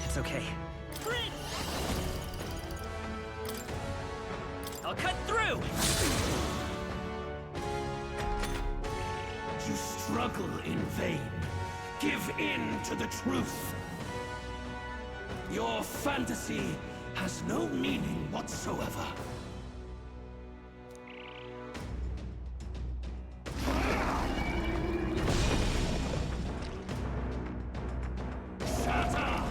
It's okay. I'll cut through! You struggle in vain. Give in to the truth. Your fantasy has no meaning whatsoever. Shatter!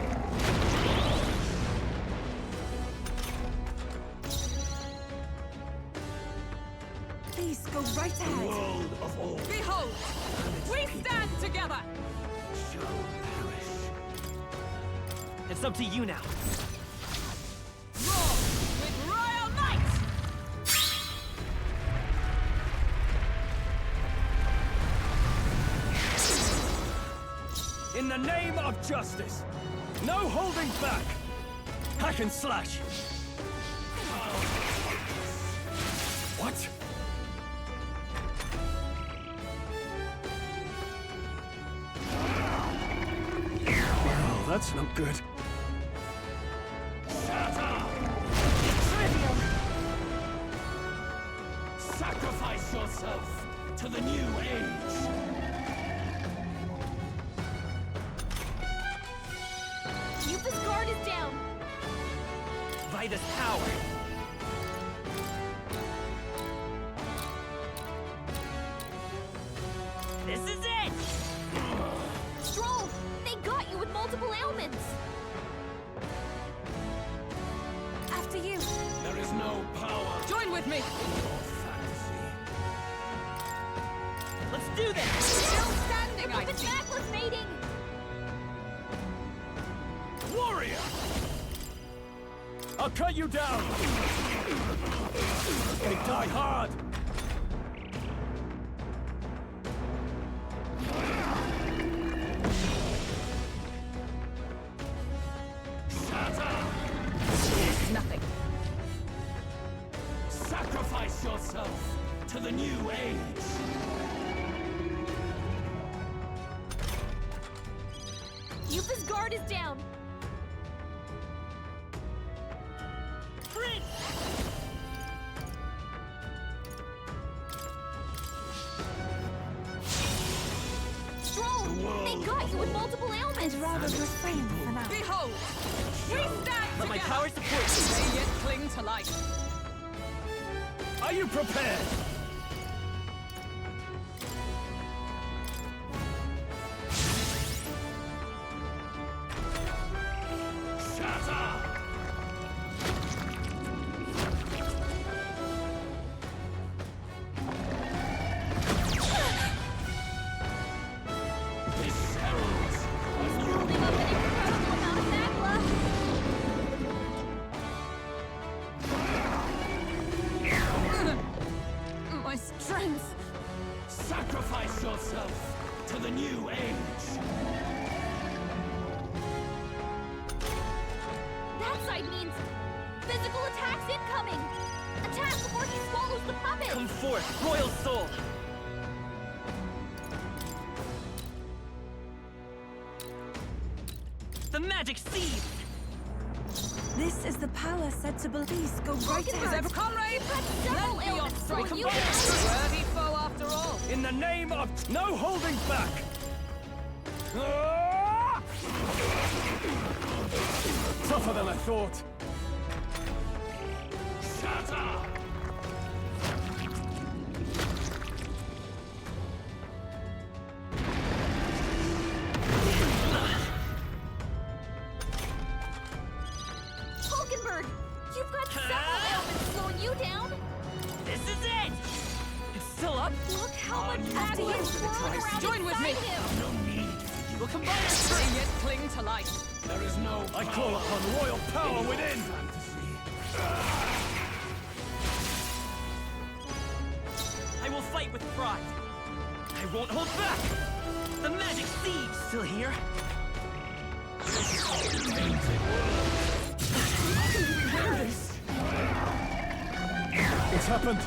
Please go right The ahead. world of all Behold! We stand together! shall perish. It's up to you now. Roar with royal might! In the name of justice, no holding back. Hack and slash. What? Well, that's not good. Trivial. Sacrifice yourself to the new age. Yupa's guard is down. Vida's power. This is it! Stroll, they got you with multiple ailments. After you. There is no power Join with me! in your fantasy. Let's do this! Still standing, I Yupa's see! backless mating. Warrior! I'll cut you down! They die hard! Nothing. Sacrifice yourself to the new age. Yupa's guard is down. Stroll, they got you with multiple ailments. I'd rather refrain for now. Behold! We stand Let my together! power support you. They yet cling to life. Are you prepared? Shatter! This heralds He's holding up an incredible amount of magma. My strength! sacrifice yourself to the new age. That side means physical attacks incoming. Attack before he swallows the puppet. Come forth, royal soul! The magic seed! This is the power said to believe. Go right Is ahead. ever comrade? Several Lend me your ailments, so strength. you Worthy foe after all. In the name of no holding back! Ah! Tougher than I thought. Shatter! still up? Look how much After magma you. is swirling around Join with me. inside him. No need for you. We'll combine our strength yet cling to life. There is no I call upon royal power within! fantasy. I will fight with pride. I won't hold back. The magic seed still here. It's happened.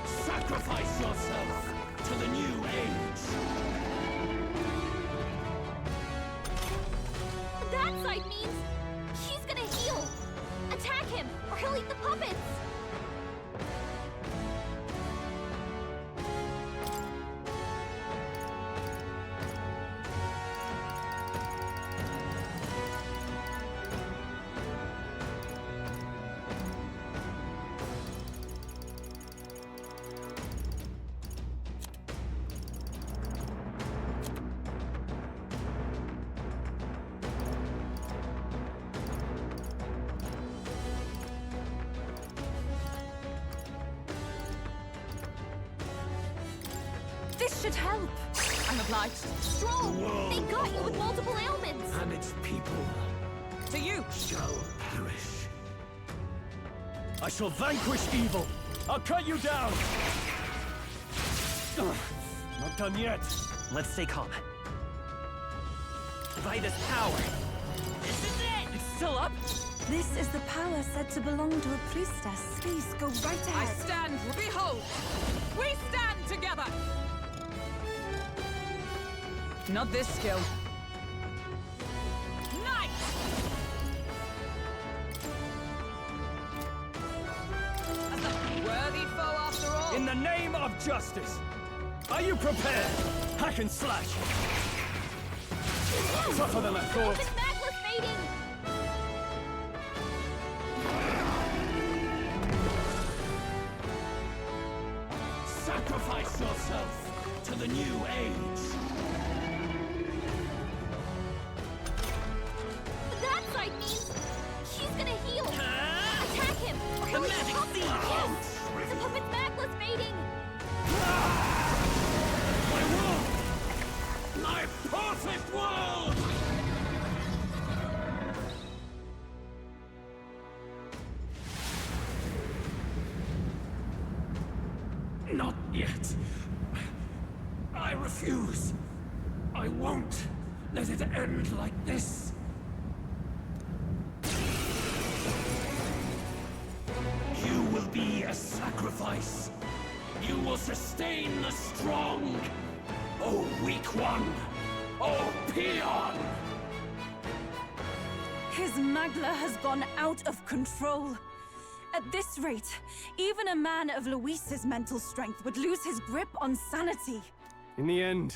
Sacrifice yourself to the new age. That side means he's gonna heal. Attack him, or he'll eat the puppets. This should help. I'm obliged. Strong! They got you with multiple ailments! And its people To you. shall perish. I shall vanquish evil. I'll cut you down. Ugh, not done yet. Let's stay calm. By this power. This is it! It's still up. This is the power said to belong to a priestess. Please go right I ahead. stand. Behold. We stand together. Not this skill. Knight! As a worthy foe after all. In the name of justice. Are you prepared? Hack and slash. Tougher than I thought. It's Magless mating! Sacrifice yourself to the new age. That side means he's gonna heal. Attack him, or he'll eat the magic puppets. seed. Yes! The puppet's Magless mating! My world! My perfect world! Not yet. I refuse. I won't let it end like this. You will be a sacrifice. You will sustain the strong. Oh, weak one. Oh, peon. His Magla has gone out of control. At this rate, even a man of Luis's mental strength would lose his grip on sanity. In the end,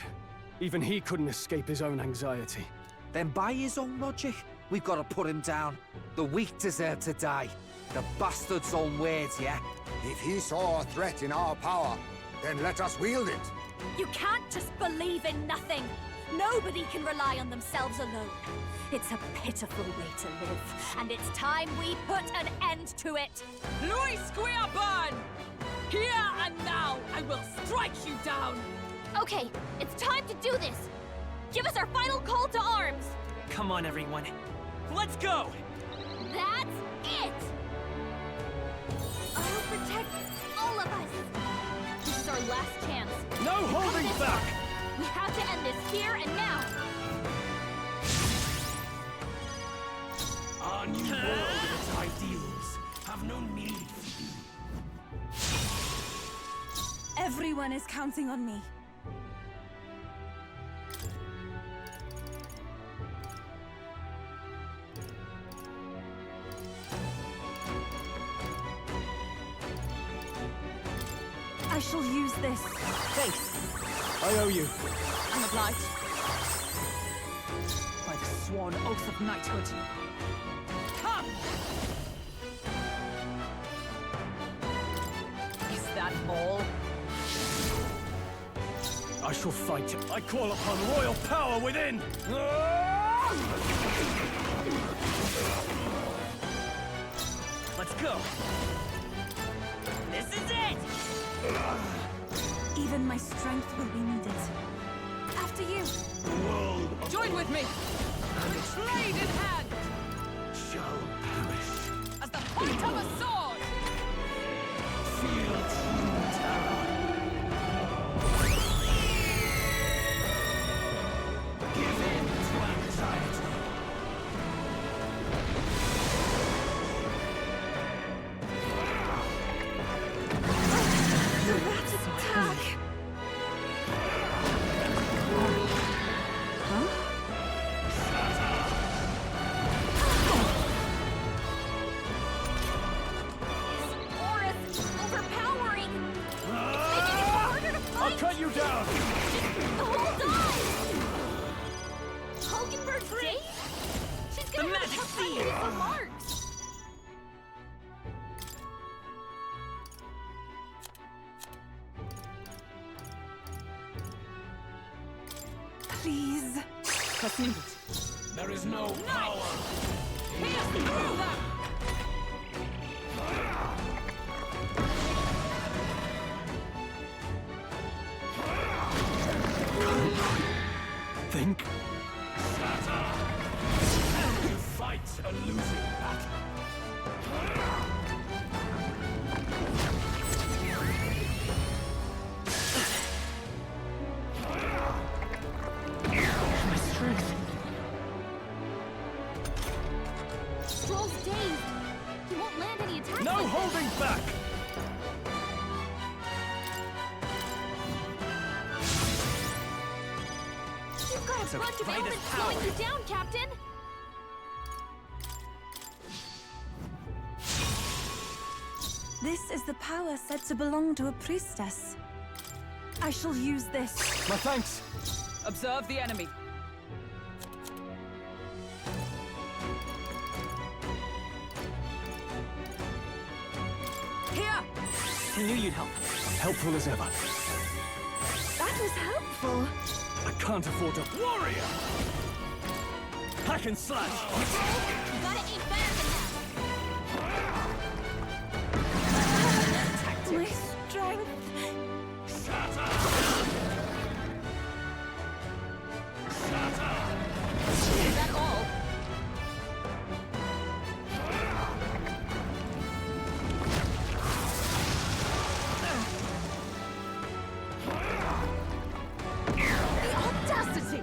even he couldn't escape his own anxiety. Then by his own logic, we've got to put him down. The weak deserve to die. The bastard's own words, yeah? If he saw a threat in our power, then let us wield it. You can't just believe in nothing. Nobody can rely on themselves alone. It's a pitiful way to live, and it's time we put an end to it. Luis Squeerburn! Here and now, I will strike you down! Okay, it's time to do this! Give us our final call to arms! Come on, everyone. Let's go! That's it! I'll protect all of us! This is our last chance. No holding This back! We have to end this here and now! Our new world and its ideals have no need for you. Everyone is counting on me. I shall use this. Thanks. I owe you. I'm obliged. By the sworn oath of knighthood. Come! Is that all? I shall fight. I call upon royal power within! Let's go! This is it! Even my strength will be needed. After you. Join with me! Blade in hand! Shall perish. As the point of a sword! Feel true terror. Give in to anxiety. That attack! Aura's overpowering! It's making it harder to fight! I'll cut you down! Hold on! Hulkenberg Dave? She's gonna have a tough time hitting the marks! Please. There is no power! Pierce through them! Think? You fight a losing battle. My strength. Stroll's Dave! He won't land any attacks No like this. holding back! You've got a So bunch of fight elements is slowing power. you down, Captain! This is the power said to belong to a priestess. I shall use this. My thanks. Observe the enemy. Here! I knew you'd help. Helpful as ever. That was helpful. I can't afford to... Warrior! Hack and slash! You gotta aim better than that! My strength. Shatter! Shatter! Is that all? The audacity!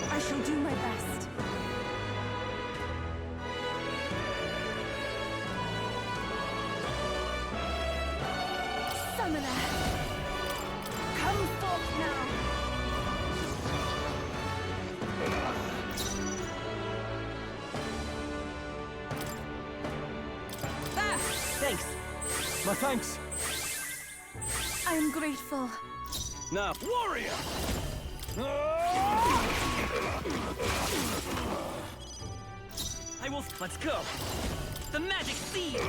I shall do my best. Summoner, come forth now. There! Thanks. My thanks. I am grateful. Now, Warrior! I will. Let's go. The magic seed.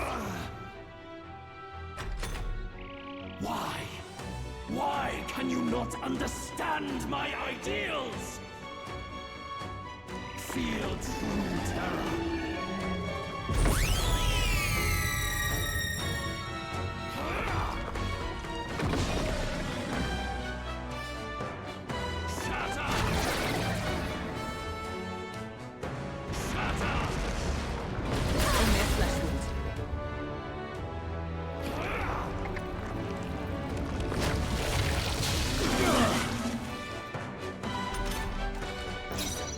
Why? Why can you not understand my ideals? Feel true terror. Shatter! Shatter! Only a flesh wound.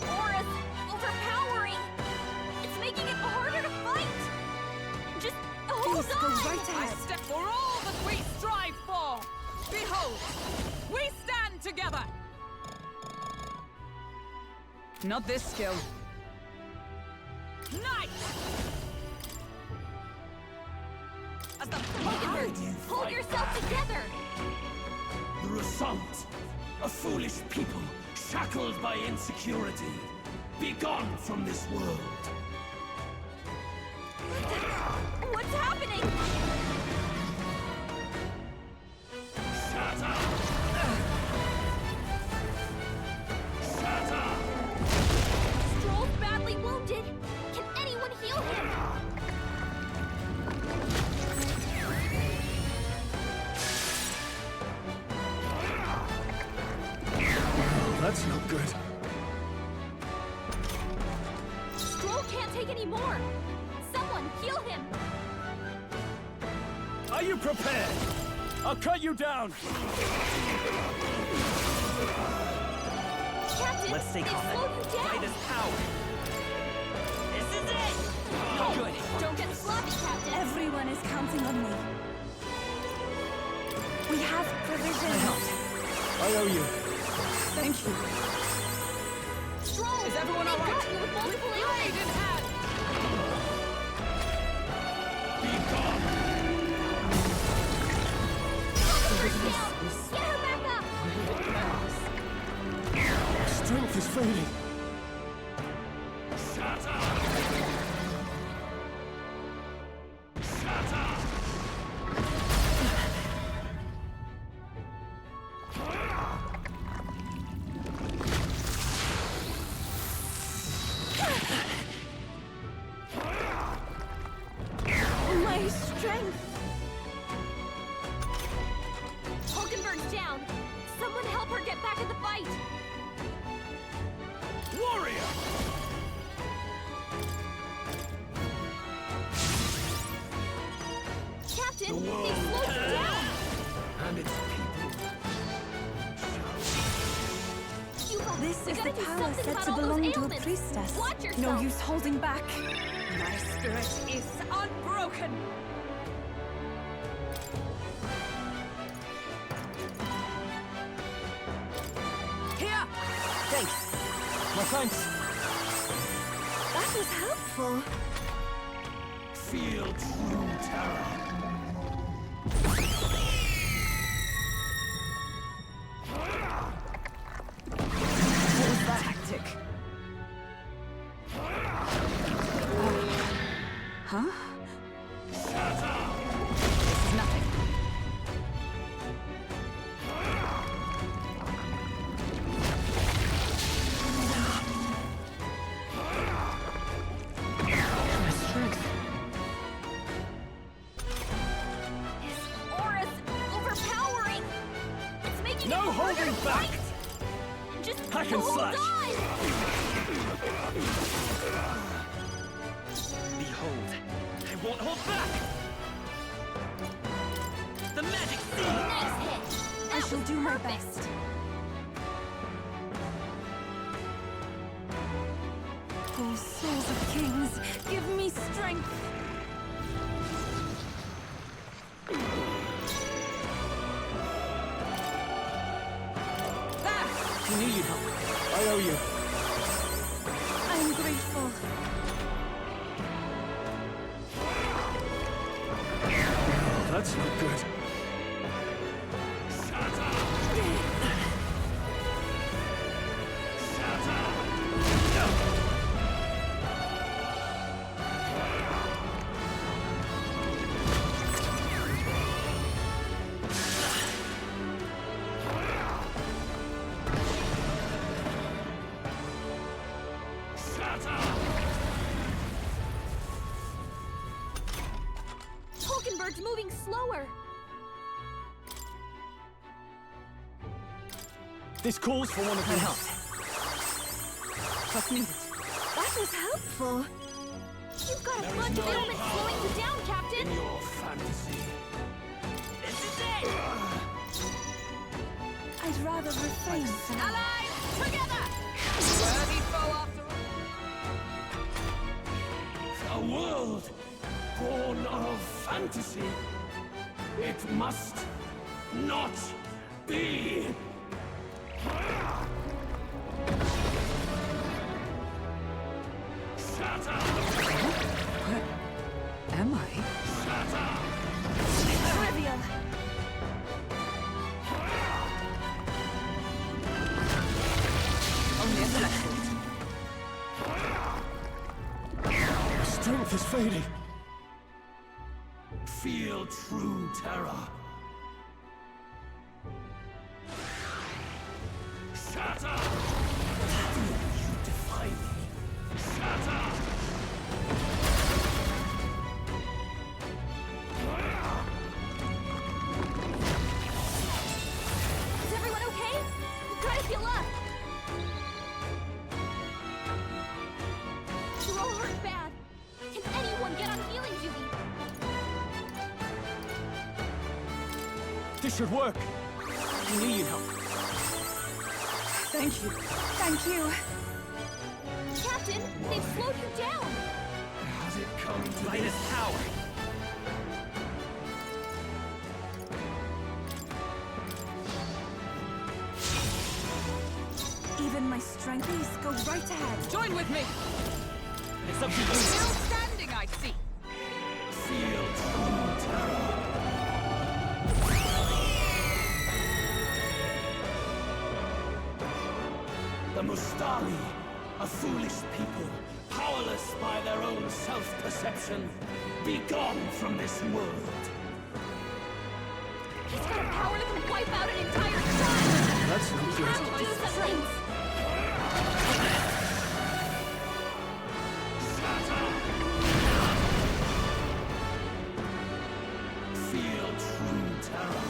Aura's overpowering! It's making it harder to fight! Just hold Please go on! right I ahead. step for all that we strive for! Behold, we stand together! Not this skill. Knight! As the Hold yourself together! The result, a foolish people shackled by insecurity. Be gone from this world. What What's happening? Shut up! Shut up! Stroll's badly wounded. Can anyone heal him? That's not good. Stroll can't take any more. Someone heal him. Are you prepared? I'll cut you down! Captain, Let's stay they calm. slowed you down. Fight is power. This is it! No, Good. don't get sloppy, Captain. Everyone is counting on me. We have provisions. I owe you. Thank you. Stroll, Is everyone they all right? got you with multiple Blade ailments. in hand! Be gone! Down. Get her back up. Strength is fading. Shut up! Shut up! My strength. Hulkenberg's down. Someone help her get back in the fight. Warrior! Captain, they slowed you down. And its people. Cuba, This we is gotta the do power something said about to all those belong to a ailments. priestess. Watch yourself. No use holding back. My spirit is unbroken! Here! Thanks. My thanks. That was helpful. Feel true terror. What was that tactic? Huh? This is nothing. My strength. His aura's overpowering. It's making No it harder holding to back. fight. Just Hack and hold slash. on. Behold, I won't hold back! The magic seed! Nice hit. I That shall was do my perfect. best. Oh, souls of kings, give me strength. You need help. I owe you. I'm grateful. That's not good. Shut up! Shut up! Shut up! Hulkenberg's moving slower. This calls for one of your help. What's needed? That was helpful. You've got a There is bunch of no ailments power slowing you down, Captain. in your fantasy. This is it! I'd rather refrain from... Allies, together! Worthy foe after all. A world born of fantasy. It must not be. Shut up! Where am I? Shut up! Trivial. Only intellectual. Strength is fading. true terror. Shatter! You defy me. Shatter! Is everyone okay? You gotta heal up! You're all hurt bad. Can anyone get on healing duty? This should work. I knew you'd help. Thank you. Thank you. Captain, they've slowed you down! Has it come to By this power! Even my strengthies go right ahead. Join with me! It's up to you! Still standing, I see! feel true terror? The Mustari, a foolish people, powerless by their own self-perception. Be gone from this world. He's got a power that can wipe out an entire tribe! That's no We good. have to do something! Feel true terror.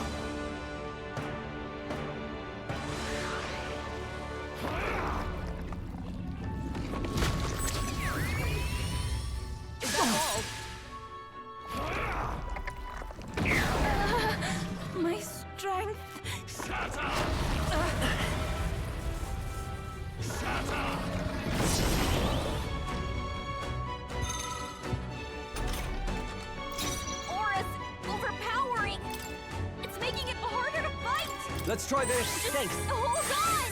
Is that all? My strength. Shatter! Shatter! Aura's overpowering! It's making it harder to fight! Let's try this. Thanks! Hold on!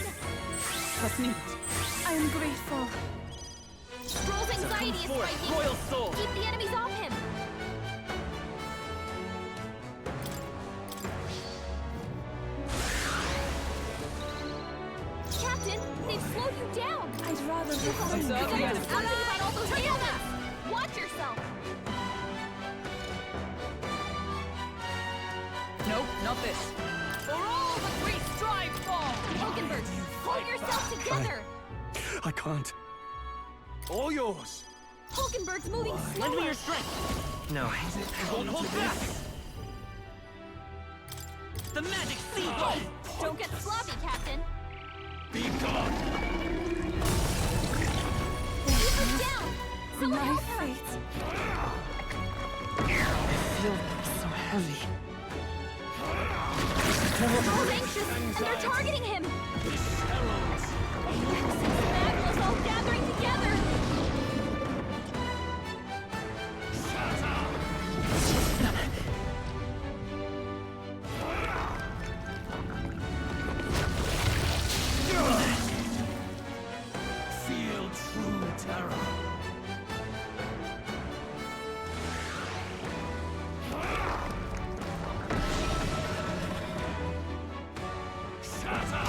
Trust me. I am grateful. Stroll's anxiety is Forth, spiking! Royal Soul! Keep the enemies off him! Captain, they've slowed you down! I'd rather You refrain. Observe the gotta do enemy. something about all those ailments! Watch yourself! Nope, not this. For all that we strive for! Hulkenberg, hold yourself together! I can't. All yours. Hulkenberg's moving Lend me slower! your strength! No, I won't hold back! The magic seed roll! Don't get sloppy, Captain! Be gone! Keep her down! Someone My help her! fate. I feel so heavy. Stroll's anxious, and they're targeting him! This heralds Since Magla's all gathering together! feel true terror. Shatter!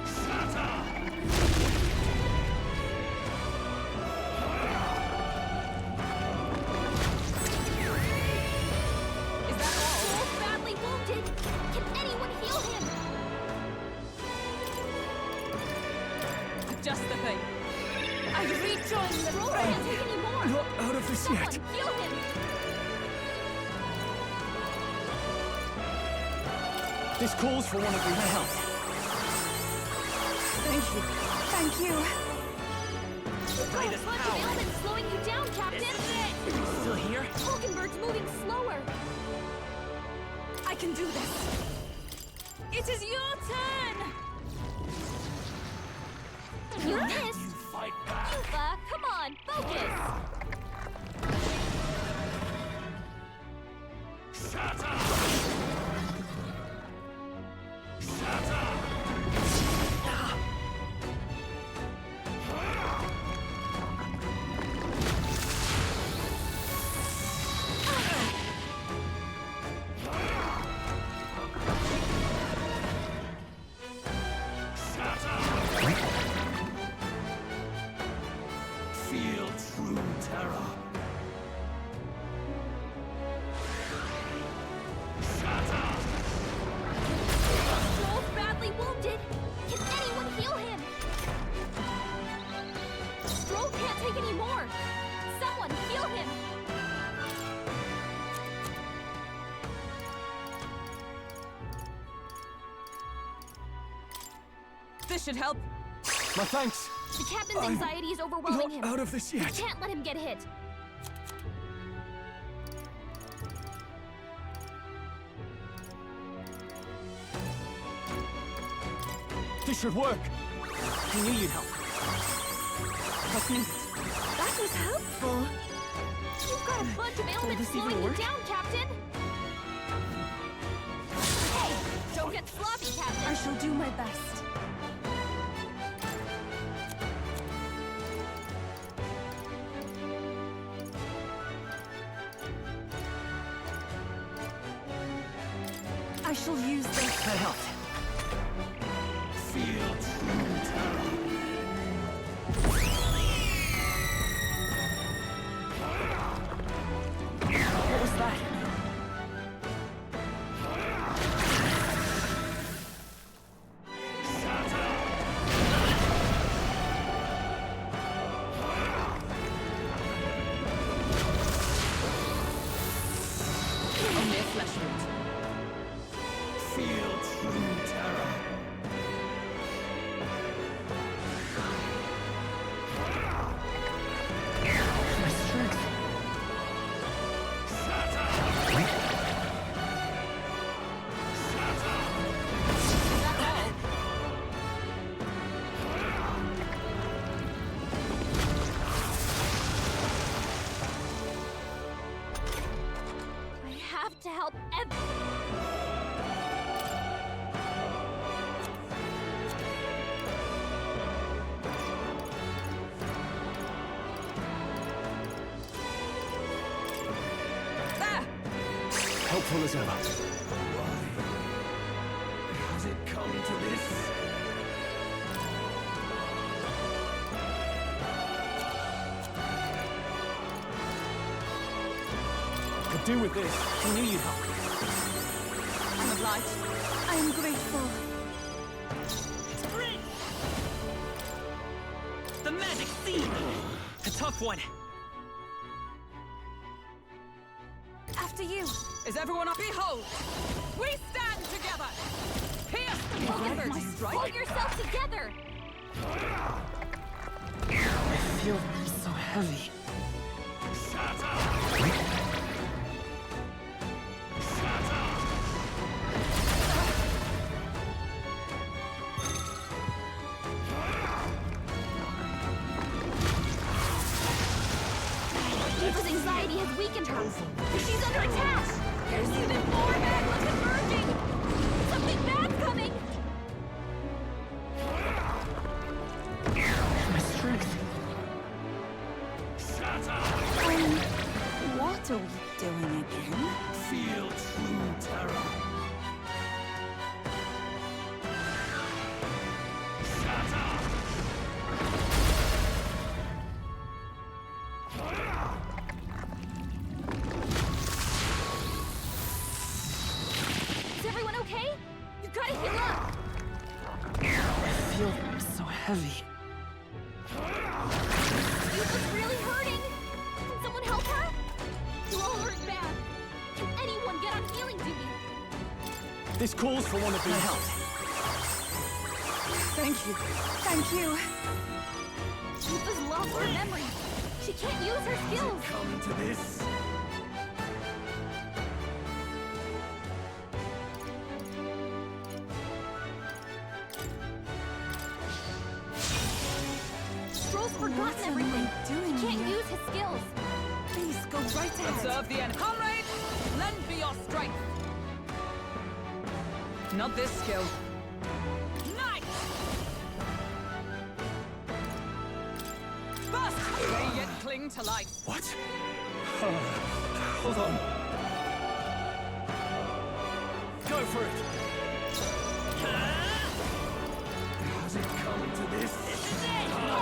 Shatter! Is that all? Stroll's badly wounded! Can anyone heal him? Just the thing. I rejoin the Stroll can't take any more! Not out of this Someone yet. heal him! This calls for one of your help. Thank you. Thank you. By this Bunch of power! ailments slowing you down, Captain! Still here? Hulkenberg's moving slower! I can do this. It is your turn. You missed! You fight back! Yufa, come on, focus! Shatter! Shatter! Shatter! Feel true terror. This should help. My thanks. The captain's anxiety is overwhelming him. Not out of this We yet. can't let him get hit. This should work. I knew you'd help. Help me. That was helpful. You've got a bunch of ailments this even slowing you work? down, Captain. Hey, don't get sloppy, Captain. I shall do my best. I shall use this. That helped. Feel true terror. What was that? Only a flesh wound. Feel true terror. My strength. I have to help There! Helpful as ever. Has it come to this? Could do with this. I knew you'd help. I'm obliged. I am grateful. The magic seed! A tough one. After you. Is everyone up? Behold! We stand together! Pierce the pocket my strike! Pull yourself together! I feel so heavy. Eva's anxiety has weakened her. She's under attack! There's even more magma converging! Something bad's coming! My strength. What are we doing again? Feel true terror. Is everyone okay? You gotta heal up! I feel so heavy. Eva's really hurting! Can someone help her? You all hurt bad. Can anyone get on healing duty? This calls for one of these. Thank you. Thank you. Eva's lost her memory. She can't use her skills. Come to this? Stroll's forgotten everything. Doing He can't here? use his skills. Please go right ahead. Observe the end. Comrades, lend me your strength. Not this skill. Knight! Burst! They yet cling to life. What? Hold on. Go for it. Has it come to this?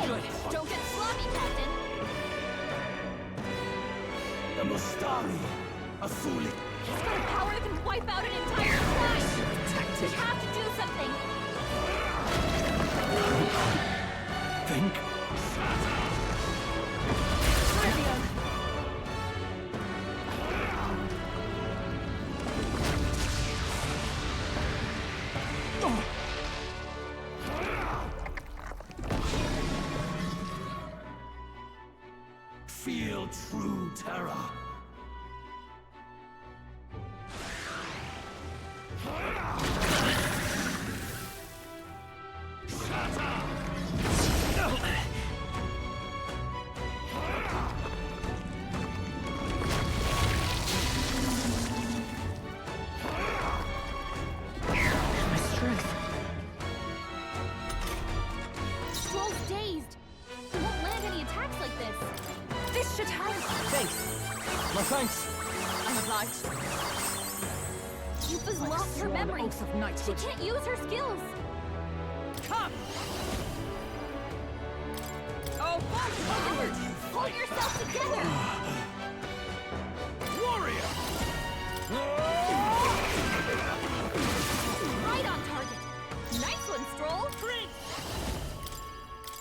Good. Don't get sloppy, Captain. The Mustari. A fool. He's got a power that can wipe out an entire tribe. We have to do something. Think. true terror. Stroll's dazed. He won't land any attacks like this. This should help. My thanks. I'm obliged. Yufa's Like a lost her sworn memory. oath of knighthood. She can't use her skills. Come! Oh, forward! Hold yourself together. Warrior! Right on target. Nice one, Stroll.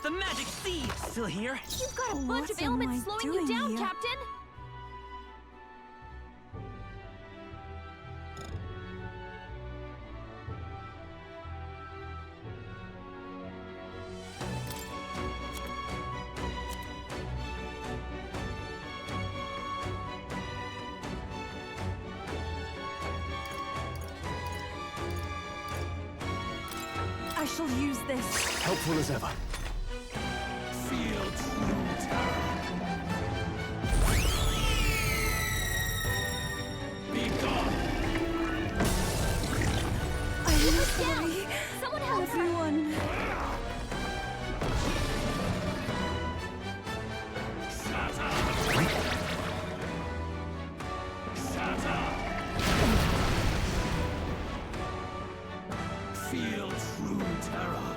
The magic seed still here? You've got a bunch What of am ailments I slowing you doing down, here? Captain. I shall use this. Helpful as ever. Feel true terror. Be gone. I'm down. sorry. Someone help her. Everyone. Shatter! Shatter! Feel true terror.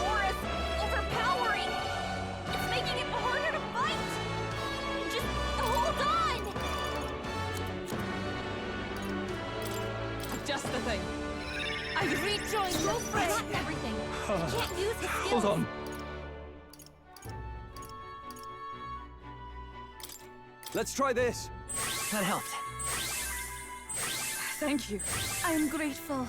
Aura's overpowering. It's making it harder to fight. Just hold on. Just the thing. I've rejoined your friend. Everything. He can't use his skills. Hold on. Let's try this. That helped. Thank you. I am grateful.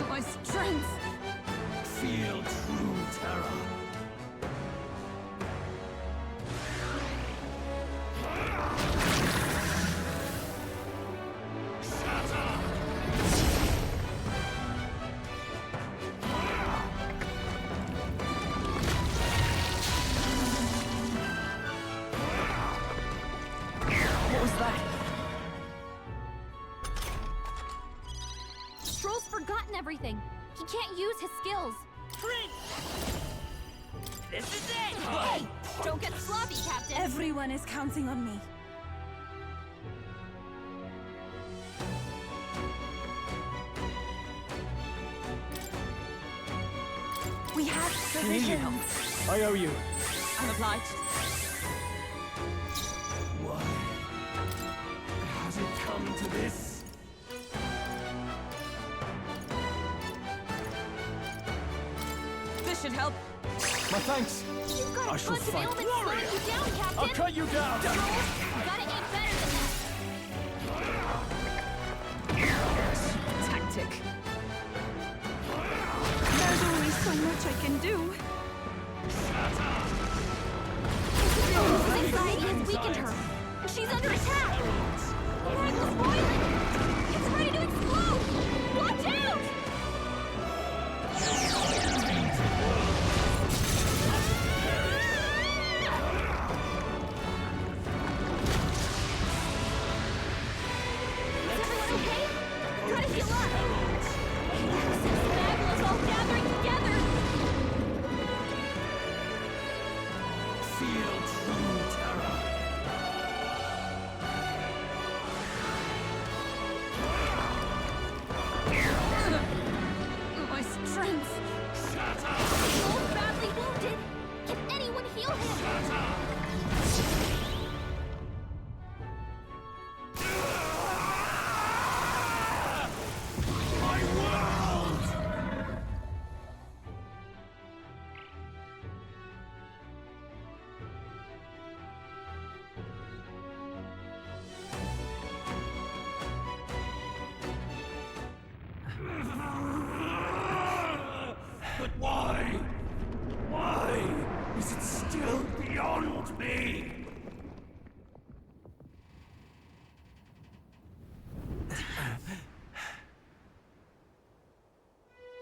My strength. Feel true terror. What was that? Stroll's forgotten everything. He can't use his skills. This is it! Hey, don't get sloppy, Captain. Everyone is counting on me. We have provisions. I owe you. I'm obliged. Why has it come to this? This should help. My thanks. You've got I a shall bunch of fight. ailments slowing you down, Captain. I'll cut you down. You gotta aim better than that. Tactic. There's only so much I can do. His anxiety has weakened her. And she's under attack. Morgul's boiling. It's ready to explode. Watch out!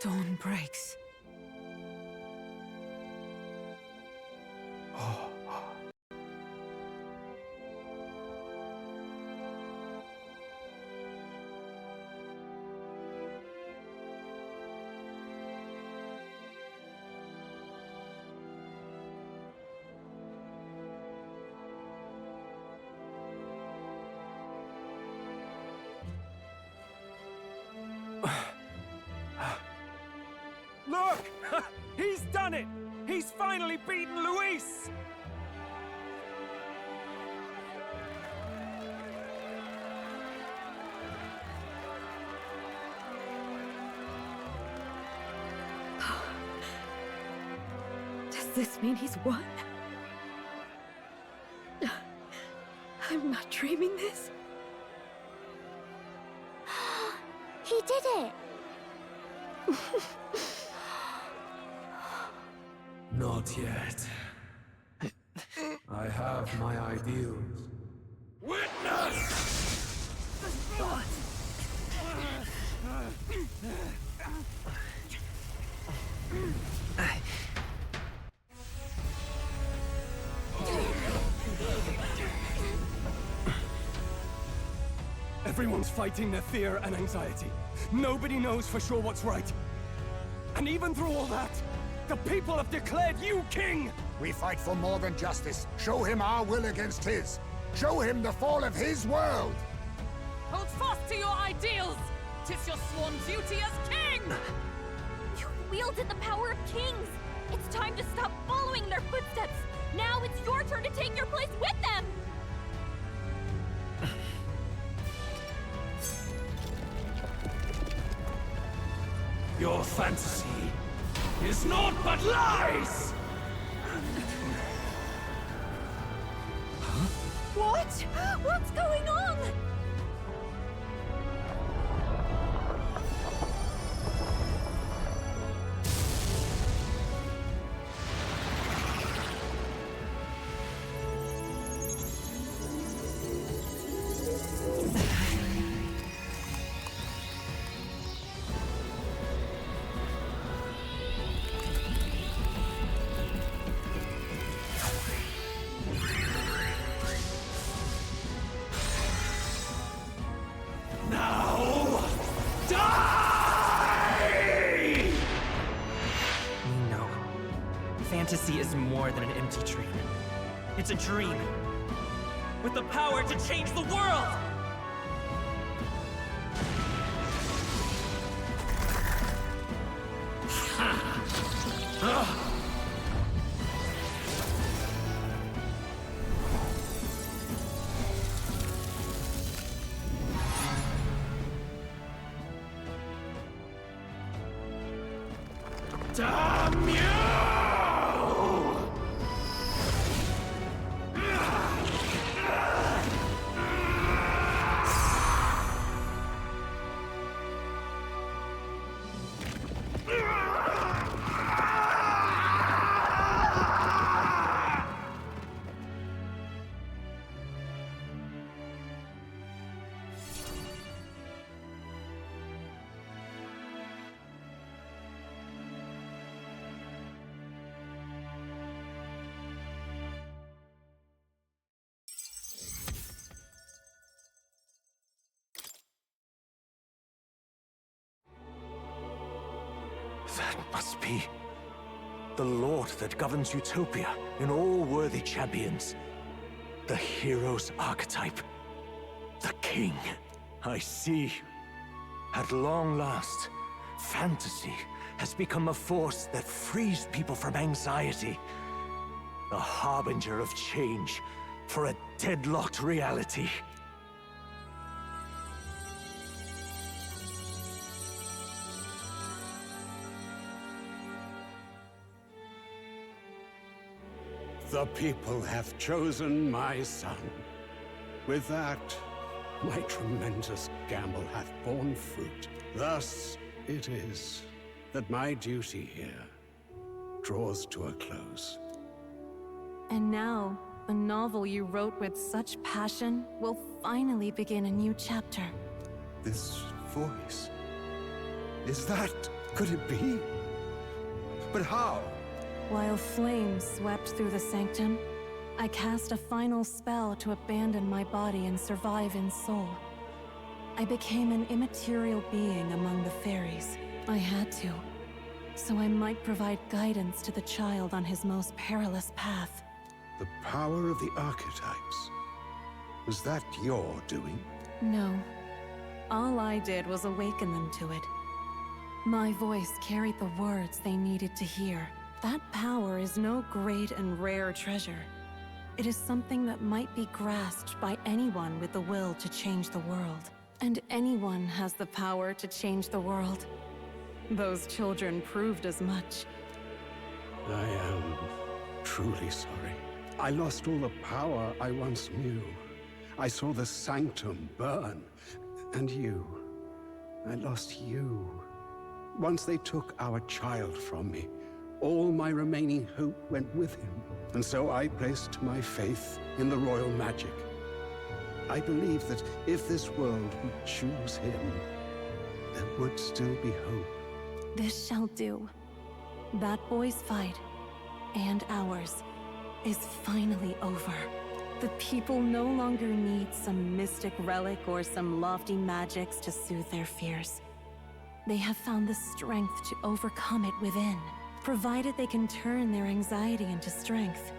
Dawn breaks. Look! He's done it! He's finally beaten Luis! Does this mean he's won? I'm not dreaming this. He did it! Not yet. I have my ideals. Witness! Everyone's fighting their fear and anxiety. Nobody knows for sure what's right. And even through all that, the people have declared you king! We fight for more than justice. Show him our will against his. Show him the fall of his world! Hold fast to your ideals! 'Tis your sworn duty as king! You wielded the power of kings! It's time to stop following in their footsteps! Now it's your turn to take your place with them! Your fantasy is naught but lies! What? What's going on? No. Fantasy is more than an empty dream. It's a dream with the power to change the world! Damn you! That must be the Lord that governs Utopia in all worthy champions. The hero's archetype. The king. I see. At long last, fantasy has become a force that frees people from anxiety. A harbinger of change for a deadlocked reality. The people have chosen my son. With that, my tremendous gamble hath borne fruit. Thus it is that my duty here draws to a close. And now, the novel you wrote with such passion will finally begin a new chapter. This voice, is that Could it be? But how? While flames swept through the sanctum, I cast a final spell to abandon my body and survive in soul. I became an immaterial being among the fairies. I had to, so I might provide guidance to the child on his most perilous path. The power of the archetypes. Was that your doing? No. All I did was awaken them to it. My voice carried the words they needed to hear. That power is no great and rare treasure. It is something that might be grasped by anyone with the will to change the world. And anyone has the power to change the world. Those children proved as much. I am truly sorry. I lost all the power I once knew. I saw the sanctum burn. And you. I lost you. Once they took our child from me, all my remaining hope went with him. And so I placed my faith in the royal magic. I believed that if this world would choose him, there would still be hope. This shall do. That boy's fight, and ours, is finally over. The people no longer need some mystic relic or some lofty magics to soothe their fears. They have found the strength to overcome it within, provided they can turn their anxiety into strength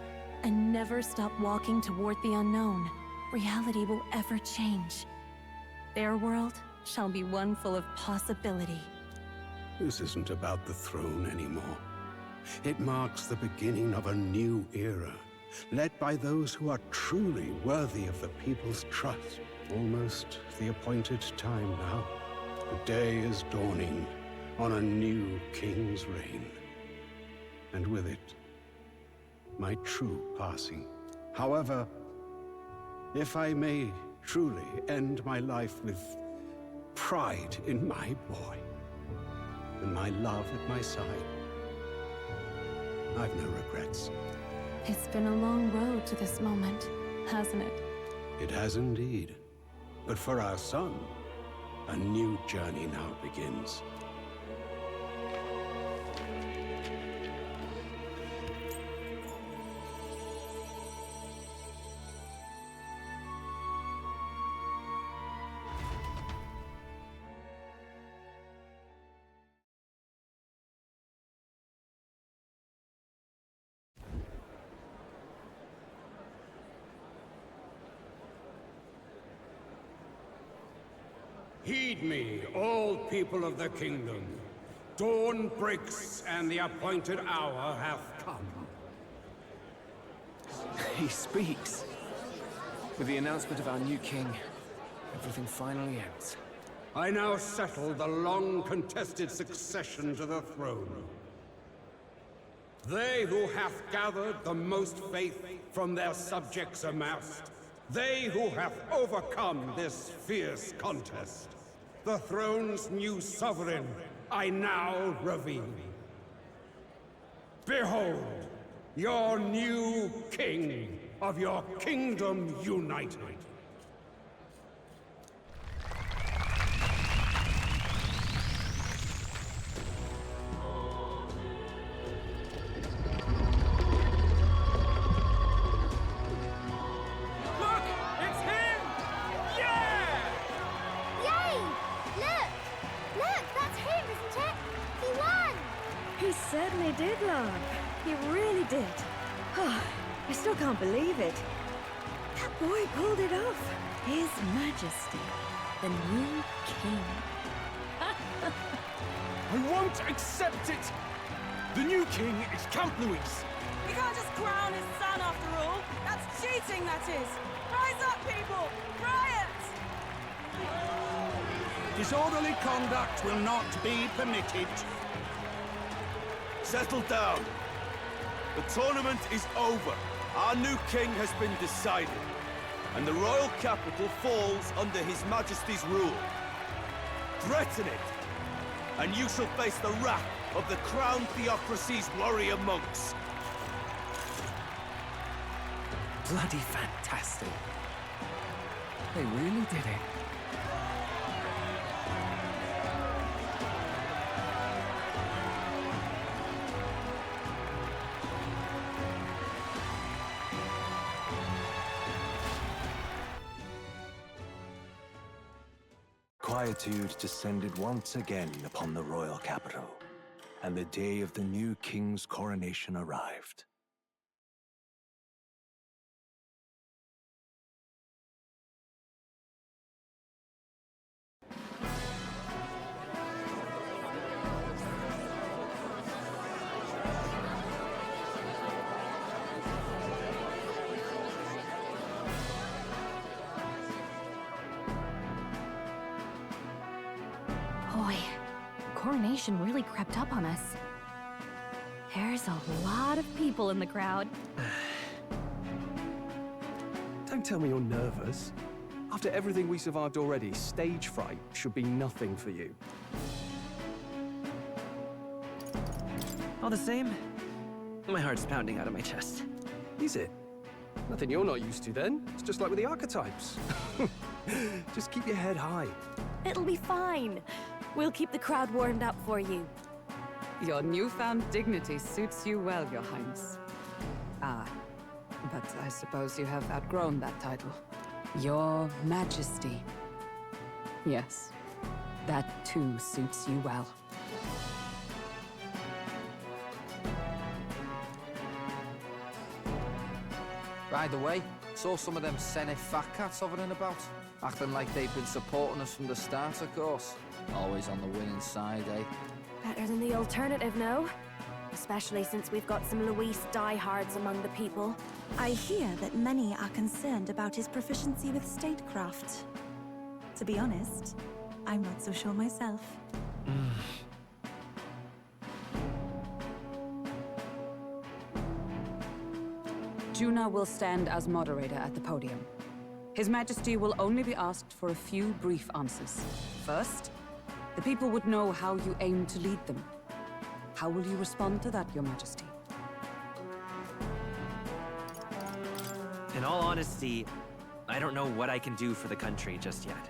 and never stop walking toward the unknown. Reality will ever change. Their world shall be one full of possibility. This isn't about the throne anymore. It marks the beginning of a new era, led by those who are truly worthy of the people's trust. Almost the appointed time now. The day is dawning on a new king's reign. And with it, my true passing. However, if I may truly end my life with pride in my boy, and my love at my side, I've no regrets. It's been a long road to this moment, hasn't it? It has indeed. But for our son, a new journey now begins. Heed me, all people of the kingdom. Dawn breaks, and the appointed hour hath come. He speaks. With the announcement of our new king, everything finally ends. I now settle the long-contested succession to the throne. They who hath gathered the most faith from their subjects amassed, they who have overcome this fierce contest, the throne's new sovereign, I now reveal. Behold, your new king of your kingdom united. Certainly did, love. He really did. Oh, I still can't believe it. That boy pulled it off. His Majesty, the new king. I won't accept it! The new king is Camp Louise. We can't just crown his son after all. That's cheating, that is. Rise up, people! Riot! Disorderly conduct will not be permitted. Settle down. The tournament is over. Our new king has been decided, and the royal capital falls under His Majesty's rule. Threaten it, and you shall face the wrath of the crowned theocracy's warrior monks. Bloody fantastic. They really did it. quietude descended once again upon the royal capital, and the day of the new king's coronation arrived. Boy, the coronation really crept up on us. There's a lot of people in the crowd. Don't tell me you're nervous. After everything we survived already, stage fright should be nothing for you. All the same, my heart's pounding out of my chest. Is it? Nothing you're not used to then. It's just like with the archetypes. Just keep your head high. It'll be fine. We'll keep the crowd warmed up for you. Your newfound dignity suits you well, Your Highness. Ah, but I suppose you have outgrown that title. Your Majesty. Yes, that too suits you well. By the way, saw some of them Senate fat cats hovering about, acting like they've been supporting us from the start, of course. Always on the winning side, eh? Better than the alternative, no? Especially since we've got some Luis diehards among the people. I hear that many are concerned about his proficiency with statecraft. To be honest, I'm not so sure myself. Juna will stand as moderator at the podium. His Majesty will only be asked for a few brief answers. First, the people would know how you aim to lead them. How will you respond to that, Your Majesty? In all honesty, I don't know what I can do for the country just yet.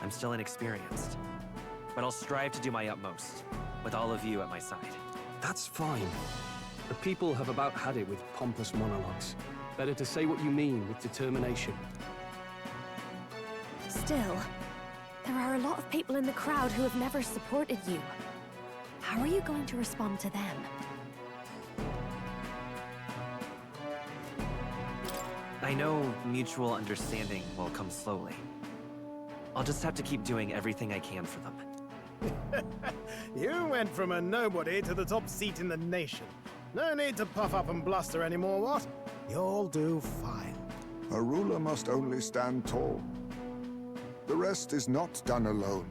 I'm still inexperienced. But I'll strive to do my utmost, with all of you at my side. That's fine. The people have about had it with pompous monologues. Better to say what you mean with determination. Still, there are a lot of people in the crowd who have never supported you. How are you going to respond to them? I know mutual understanding will come slowly. I'll just have to keep doing everything I can for them. You went from a nobody to the top seat in the nation. No need to puff up and bluster anymore, what? You'll do fine. A ruler must only stand tall. The rest is not done alone.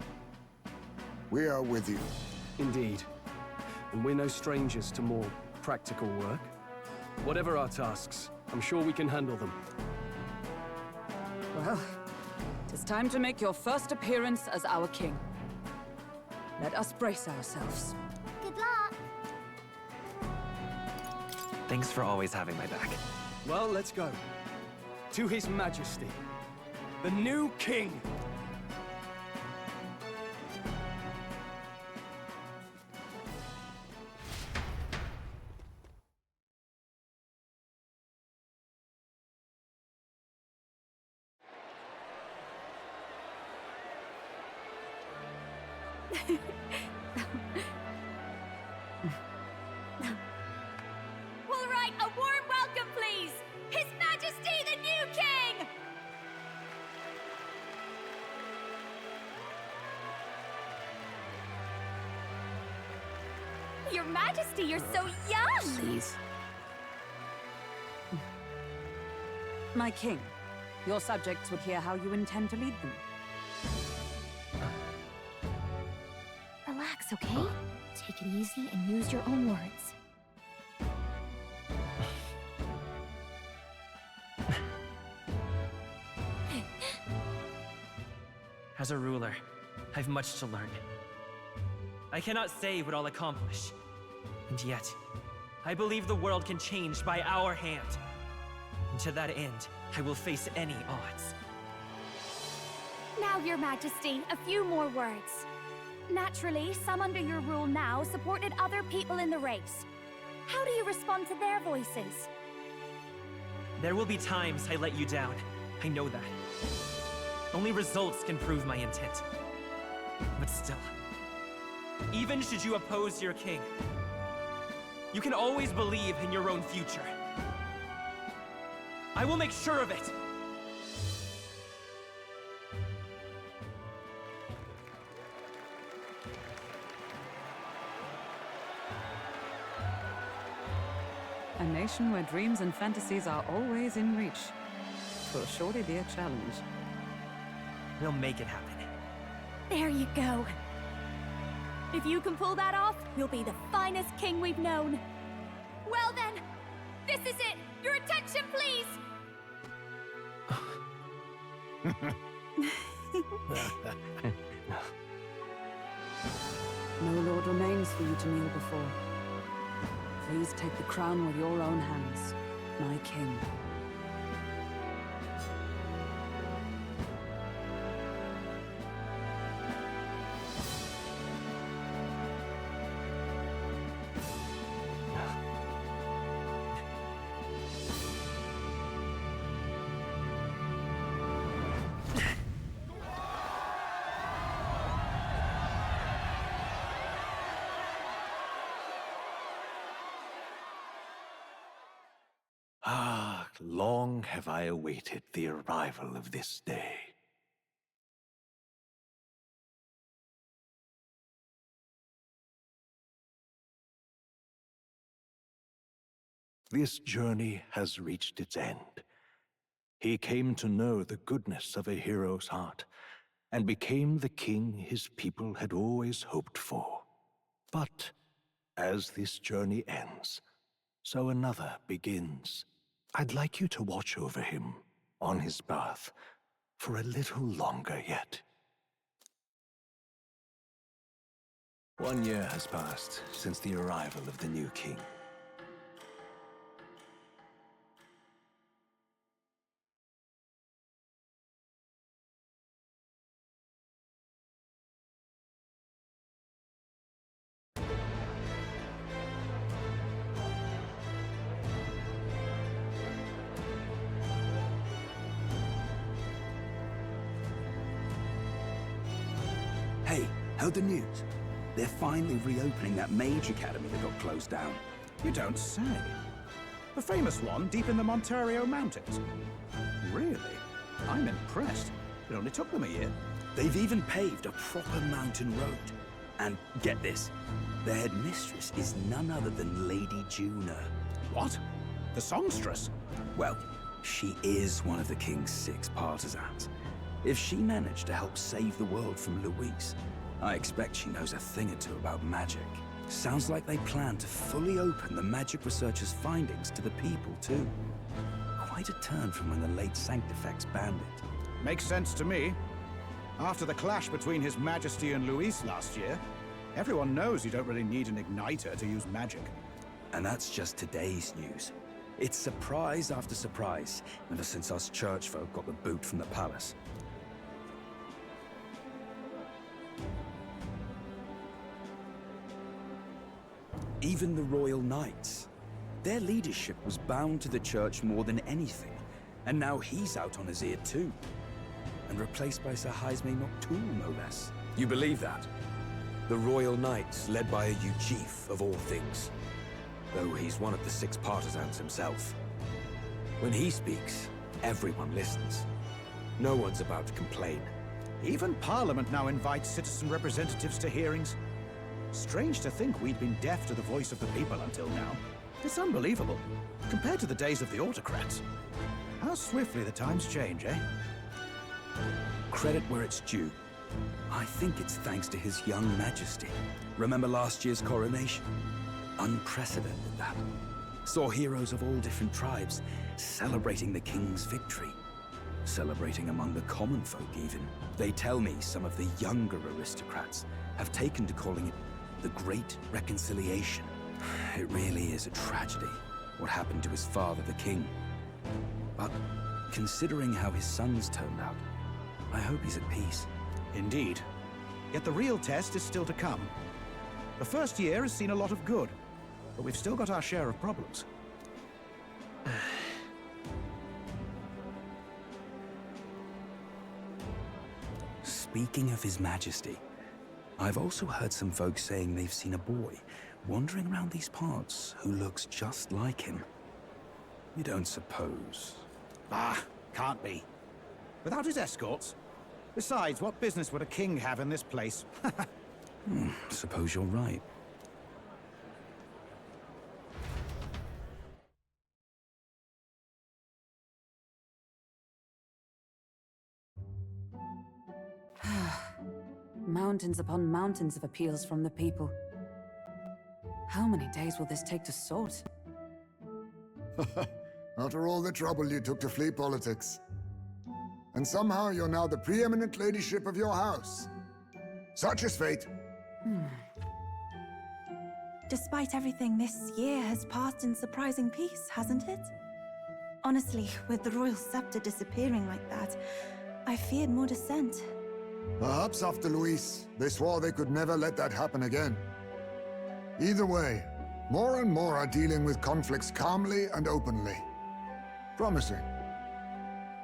We are with you. Indeed. And we're no strangers to more practical work. Whatever our tasks, I'm sure we can handle them. Well, it is time to make your first appearance as our king. Let us brace ourselves. Good luck! Thanks for always having my back. Well, let's go. To His Majesty, the new king! All right, a warm welcome, please! His Majesty the new king! Your Majesty, you're so young! Please. My king, your subjects would hear how you intend to lead them. Relax, okay? Take it easy and use your own words. As a ruler, I've much to learn. I cannot say what I'll accomplish. And yet, I believe the world can change by our hand. And to that end, I will face any odds. Now, Your Majesty, a few more words. Naturally, some under your rule now supported other people in the race. How do you respond to their voices? There will be times I let you down. I know that. Only results can prove my intent. But still, even should you oppose your king, you can always believe in your own future. I will make sure of it! A nation where dreams and fantasies are always in reach. Will surely be a challenge. We'll make it happen. There you go. If you can pull that off, you'll be the finest king we've known. Well then, this is it! Your attention, please! No lord remains for you to kneel before. Please take the crown with your own hands, my king. Ah, long have I awaited the arrival of this day. This journey has reached its end. He came to know the goodness of a hero's heart, and became the king his people had always hoped for. But as this journey ends, so another begins. I'd like you to watch over him on his path for a little longer yet. 1 year has passed since the arrival of the new king. Hey, heard the news? They're finally reopening that mage academy that got closed down. You don't say. The famous one deep in the Montario Mountains. Really? I'm impressed. It only took them a year. They've even paved a proper mountain road. And get this, their headmistress is none other than Lady Juna. What? The songstress? Well, she is one of the king's 6 partisans. If she managed to help save the world from Luis, I expect she knows a thing or two about magic. Sounds like they plan to fully open the magic researchers' findings to the people, too. Quite a turn from when the late Sanctifex banned it. Makes sense to me. After the clash between His Majesty and Luis last year, everyone knows you don't really need an igniter to use magic. And that's just today's news. It's surprise after surprise, ever since us church folk got the boot from the palace. Even the Royal Knights. Their leadership was bound to the church more than anything, and now he's out on his ear too. And replaced by Sir Jaime Noctul, no less. You believe that? The Royal Knights, led by a Uchief of all things. Though he's one of the 6 partisans himself. When he speaks, everyone listens. No one's about to complain. Even Parliament now invites citizen representatives to hearings. Strange to think we'd been deaf to the voice of the people until now. It's unbelievable, compared to the days of the autocrats. How swiftly the times change, eh? Credit where it's due. I think it's thanks to His young majesty. Remember last year's coronation? Unprecedented, that. Saw heroes of all different tribes celebrating the king's victory. Celebrating among the common folk, even. They tell me some of the younger aristocrats have taken to calling it the Great Reconciliation. It really is a tragedy, what happened to his father, the king. But considering how his sons turned out, I hope he's at peace. Indeed. Yet the real test is still to come. The first year has seen a lot of good, but we've still got our share of problems. Speaking of His Majesty, I've also heard some folks saying they've seen a boy wandering around these parts who looks just like him. You don't suppose? Ah, can't be. Without his escorts? Besides, what business would a king have in this place? Suppose you're right. Mountains upon mountains of appeals from the people. How many days will this take to sort? After all the trouble you took to flee politics. And somehow you're now the preeminent ladyship of your house. Such is fate. Despite everything, this year has passed in surprising peace, hasn't it? Honestly, with the royal scepter disappearing like that, I feared more dissent. Perhaps after Luis, they swore they could never let that happen again. Either way, more and more are dealing with conflicts calmly and openly. Promising.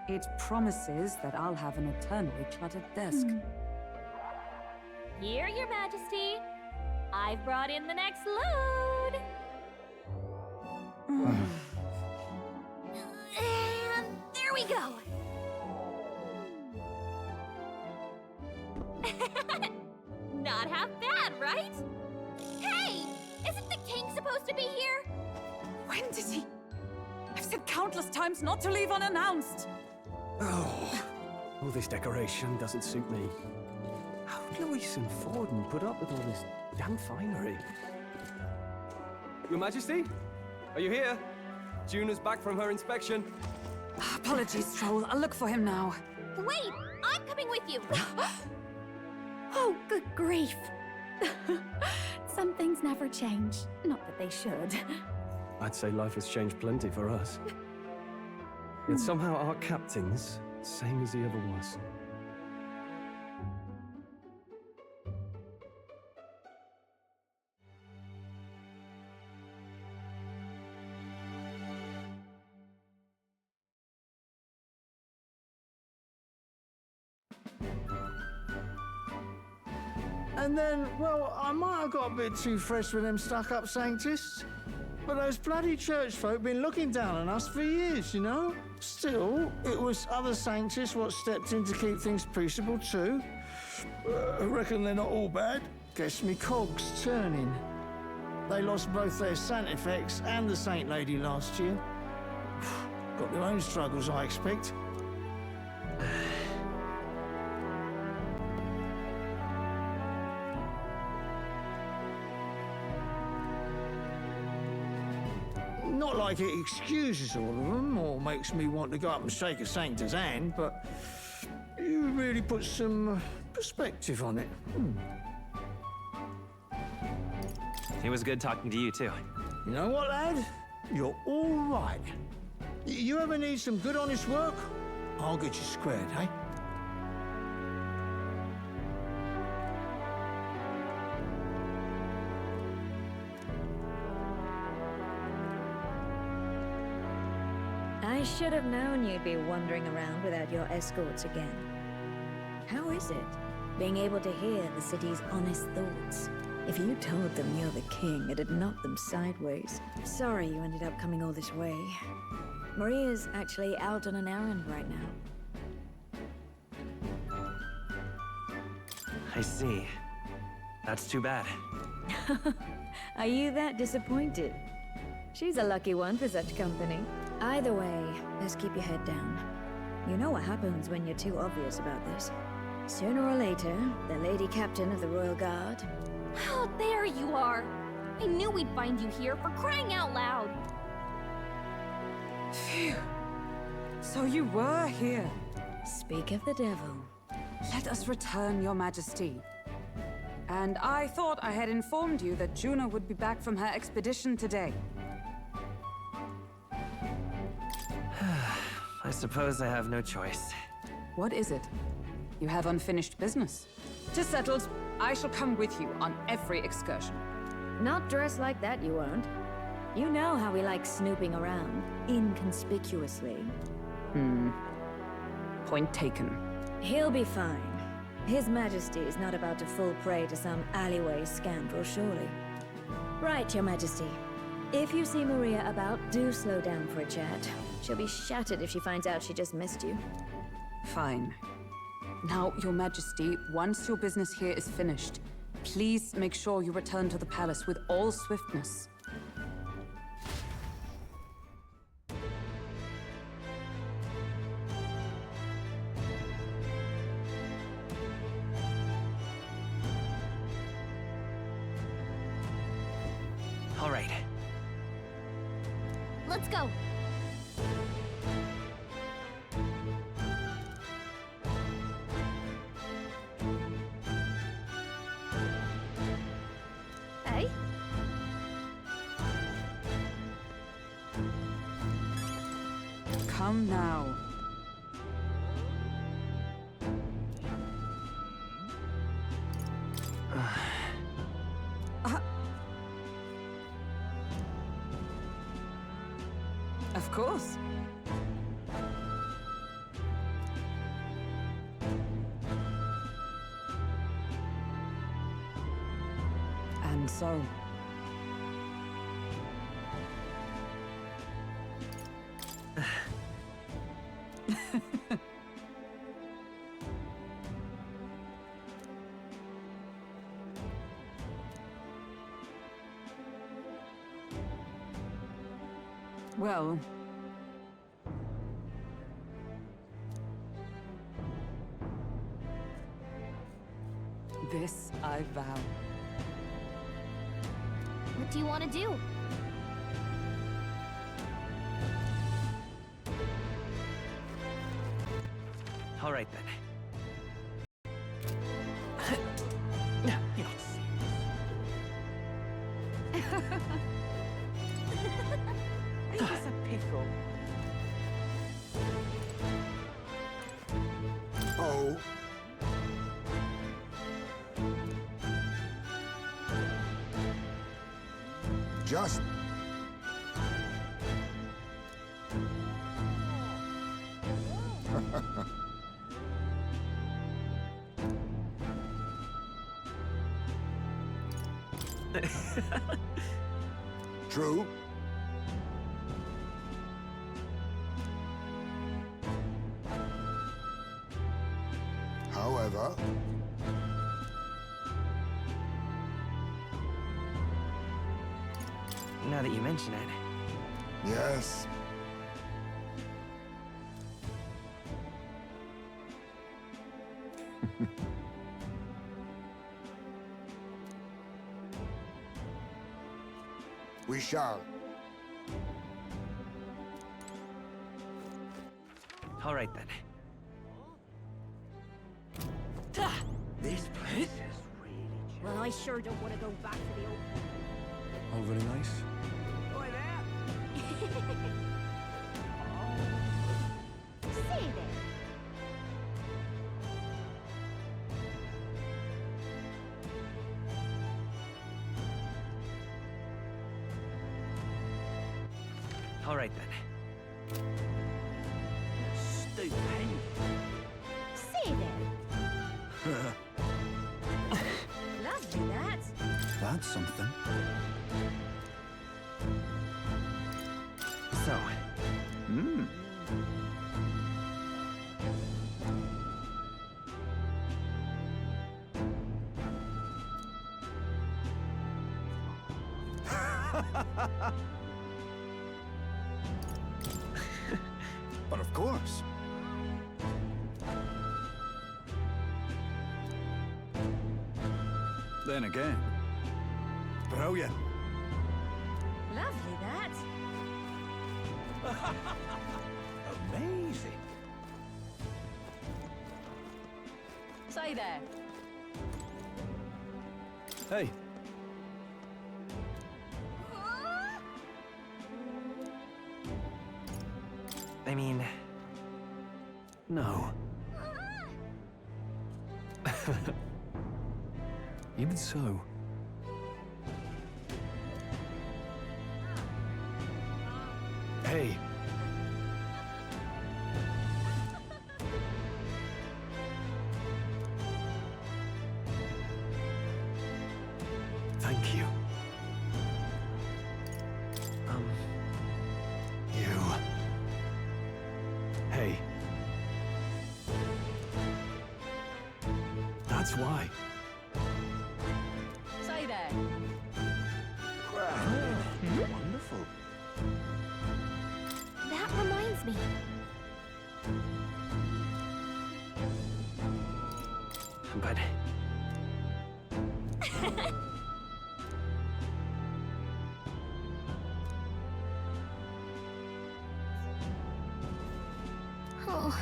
It promises that I'll have an eternally cluttered desk. Here, Your Majesty. I've brought in the next load. And there we go. Not half bad, right? Hey! Isn't the king supposed to be here? When did he? I've said countless times not to leave unannounced. Oh, all this decoration doesn't suit me. How would Luis and Forden put up with all this damn finery? Your Majesty? Are you here? Juna's back from her inspection. Apologies, Troll. I'll look for him now. Wait! I'm coming with you! Oh, good grief. Some things never change. Not that they should. I'd say life has changed plenty for us. Yet somehow our captain's same as he ever was. And then, well, I might have got a bit too fresh with them stuck-up sanctists. But those bloody church folk been looking down on us for years, you know? Still, it was other sanctists what stepped in to keep things peaceable too. I reckon they're not all bad. Guess me cogs turning. They lost both their Santifex and the Saint Lady last year. Got their own struggles, I expect. Not like it excuses all of them, or makes me want to go up and shake a sanctor's hand, but you really put some perspective on it. It was good talking to you, too. You know what, lad? You're all right. You ever need some good, honest work? I'll get you squared, eh? I should have known you'd be wandering around without your escorts again. How is it, being able to hear the city's honest thoughts? If you told them you're the king, it'd knock them sideways. Sorry you ended up coming all this way. Maria's actually out on an errand right now. I see. That's too bad. Are you that disappointed? She's a lucky one for such company. Either way, just keep your head down. You know what happens when you're too obvious about this. Sooner or later, the Lady Captain of the Royal Guard... Oh, there you are! I knew we'd find you here, for crying out loud! Phew. So you were here. Speak of the devil. Let us return, Your Majesty. And I thought I had informed you that Juna would be back from her expedition today. I suppose I have no choice. What is it? You have unfinished business. 'Tis settled. I shall come with you on every excursion. Not dressed like that, you won't. You know how we like snooping around, inconspicuously. Point taken. He'll be fine. His Majesty is not about to fall prey to some alleyway scoundrel, surely. Right, Your Majesty. If you see Maria about, do slow down for a chat. She'll be shattered if she finds out she just missed you. Fine. Now, Your Majesty, once your business here is finished, please make sure you return to the palace with all swiftness. All right. Let's go. Hey? Come now. Of course. And so... Well... This I vow. What do you want to do? All right then. This is a pickle. Oh. Just... True. However... Now that you mention it. Yes. We shall. All right then. This place is Well, I sure don't want to go back to the old... all very nice. Say there. All right then. Stupendous. Say there. Lovely, that. That's something. So, But of course. Then again, brilliant. Lovely, that. Amazing. Say there. Hey, I mean, no. even so. Hey. why. Say there. Wonderful. That reminds me. But Oh.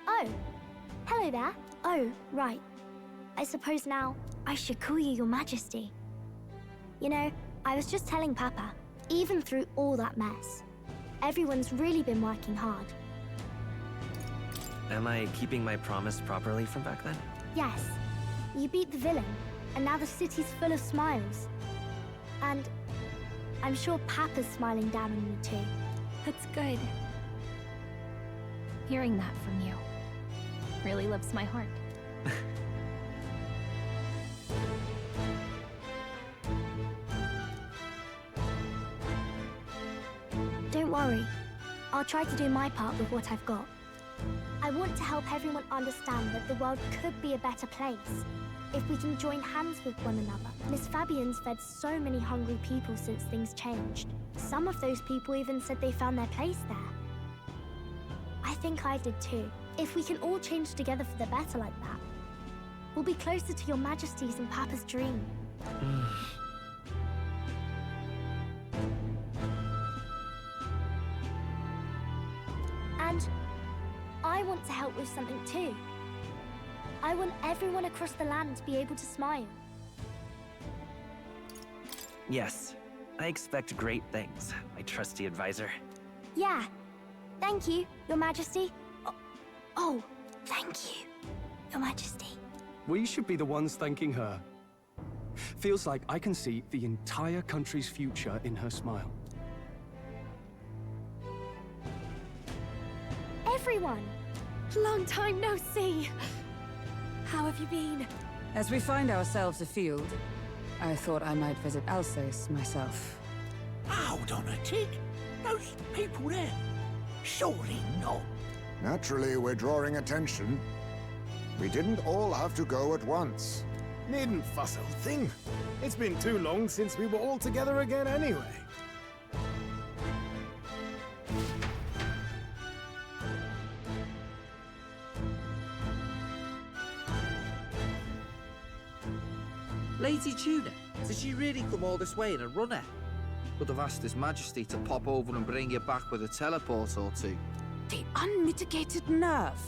Oh, hello there. Oh, right. I suppose now I should call you Your Majesty. You know, I was just telling Papa, even through all that mess, everyone's really been working hard. am I keeping my promise properly from back then? Yes, you beat the villain, and now the city's full of smiles. And I'm sure Papa's smiling down on you too. That's good. Hearing that from you really lifts my heart. Don't worry. I'll try to do my part with what I've got. I want to help everyone understand that the world could be a better place if we can join hands with one another. Miss Fabian's fed so many hungry people since things changed. Some of those people even said they found their place there. I think I did too. If we can all change together for the better like that, we'll be closer to Your Majesty's and Papa's dream. And I want to help with something too. I want everyone across the land to be able to smile. Yes, I expect great things, my trusty advisor. Yeah. Thank you, Your Majesty. Oh, thank you, Your Majesty. We should be the ones thanking her. Feels like I can see the entire country's future in her smile. Everyone! Long time no see. How have you been? As we find ourselves afield, I thought I might visit Alsace myself. Hold on a tick. Those people there. Surely not. Naturally, we're drawing attention. We didn't all have to go at once. Needn't fuss, old thing. It's been too long since we were all together again anyway. Lady Tuna, did she really come all this way in a runner? Could have asked His Majesty to pop over and bring you back with a teleport or two. The unmitigated nerve.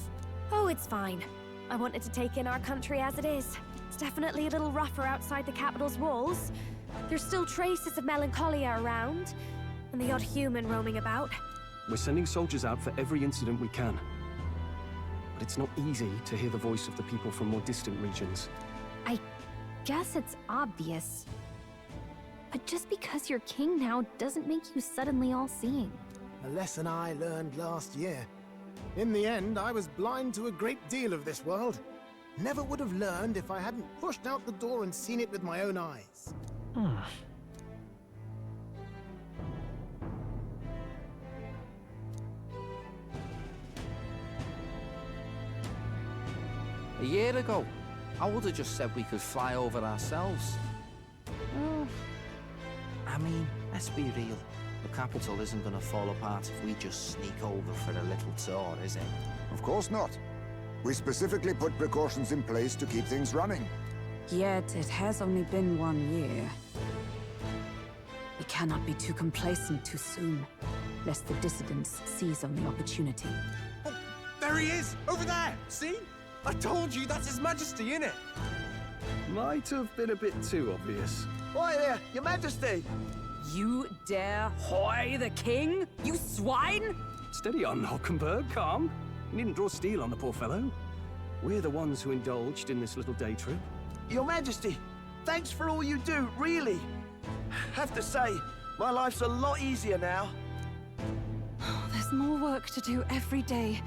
Oh, it's fine. I wanted to take in our country as it is. It's definitely a little rougher outside the capital's walls. There's still traces of melancholia around, and the odd human roaming about. We're sending soldiers out for every incident we can. But it's not easy to hear the voice of the people from more distant regions. I guess it's obvious. But just because you're king now doesn't make you suddenly all-seeing. A lesson I learned last year. In the end, I was blind to a great deal of this world. Never would have learned if I hadn't pushed out the door and seen it with my own eyes. A year ago, I would have just said we could fly over ourselves. I mean, let's be real. The capital isn't going to fall apart if we just sneak over for a little tour, is it? Of course not. We specifically put precautions in place to keep things running. Yet it has only been 1 year. We cannot be too complacent too soon, lest the dissidents seize on the opportunity. Oh, there he is! Over there! See? I told you, that's His Majesty, innit? Might have been a bit too obvious. Why there, Your Majesty! You dare hoy the king? You swine! Steady on, Hockenberg, calm. You needn't draw steel on the poor fellow. We're the ones who indulged in this little day trip. Your Majesty, Thanks for all you do, really. Have to say, my life's a lot easier now. There's more work to do every day.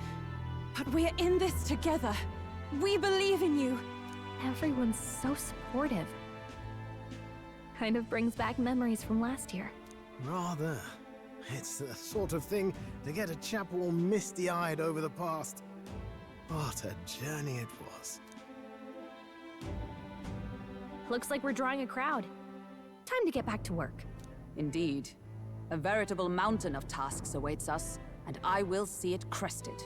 But we're in this together. We believe in you. Everyone's so supportive. Kind of brings back memories from last year. Rather. It's the sort of thing to get a chap all misty-eyed over the past. What a journey it was. Looks like we're drawing a crowd. Time to get back to work. Indeed. A veritable mountain of tasks awaits us, and I will see it crested.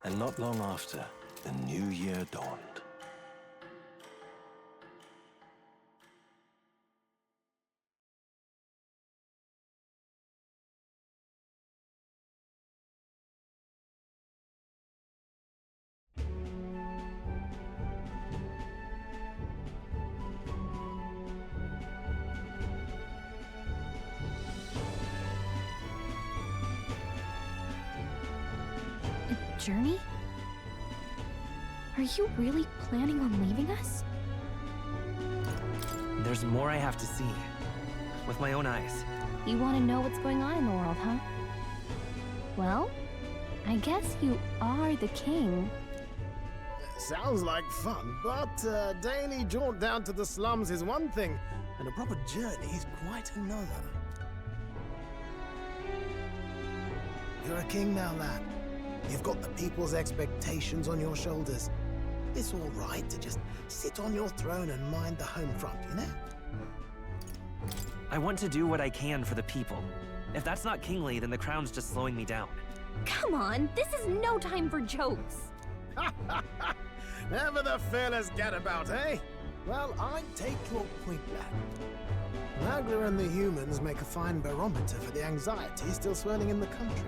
And not long after, the new year dawned. Journey? Are you really planning on leaving us? There's more I have to see. With my own eyes. You want to know what's going on in the world, huh? Well, I guess you are the king. Sounds like fun, but a daily jaunt down to the slums is one thing, and a proper journey is quite another. You're a king now, lad. You've got the people's expectations on your shoulders. It's all right to just sit on your throne and mind the home front, you know? I want to do what I can for the people. If that's not kingly, then the crown's just slowing me down. Come on, this is no time for jokes. Never the fearless gadabout, eh? Well, I take your point, lad. Magla and the humans make a fine barometer for the anxiety still swirling in the country.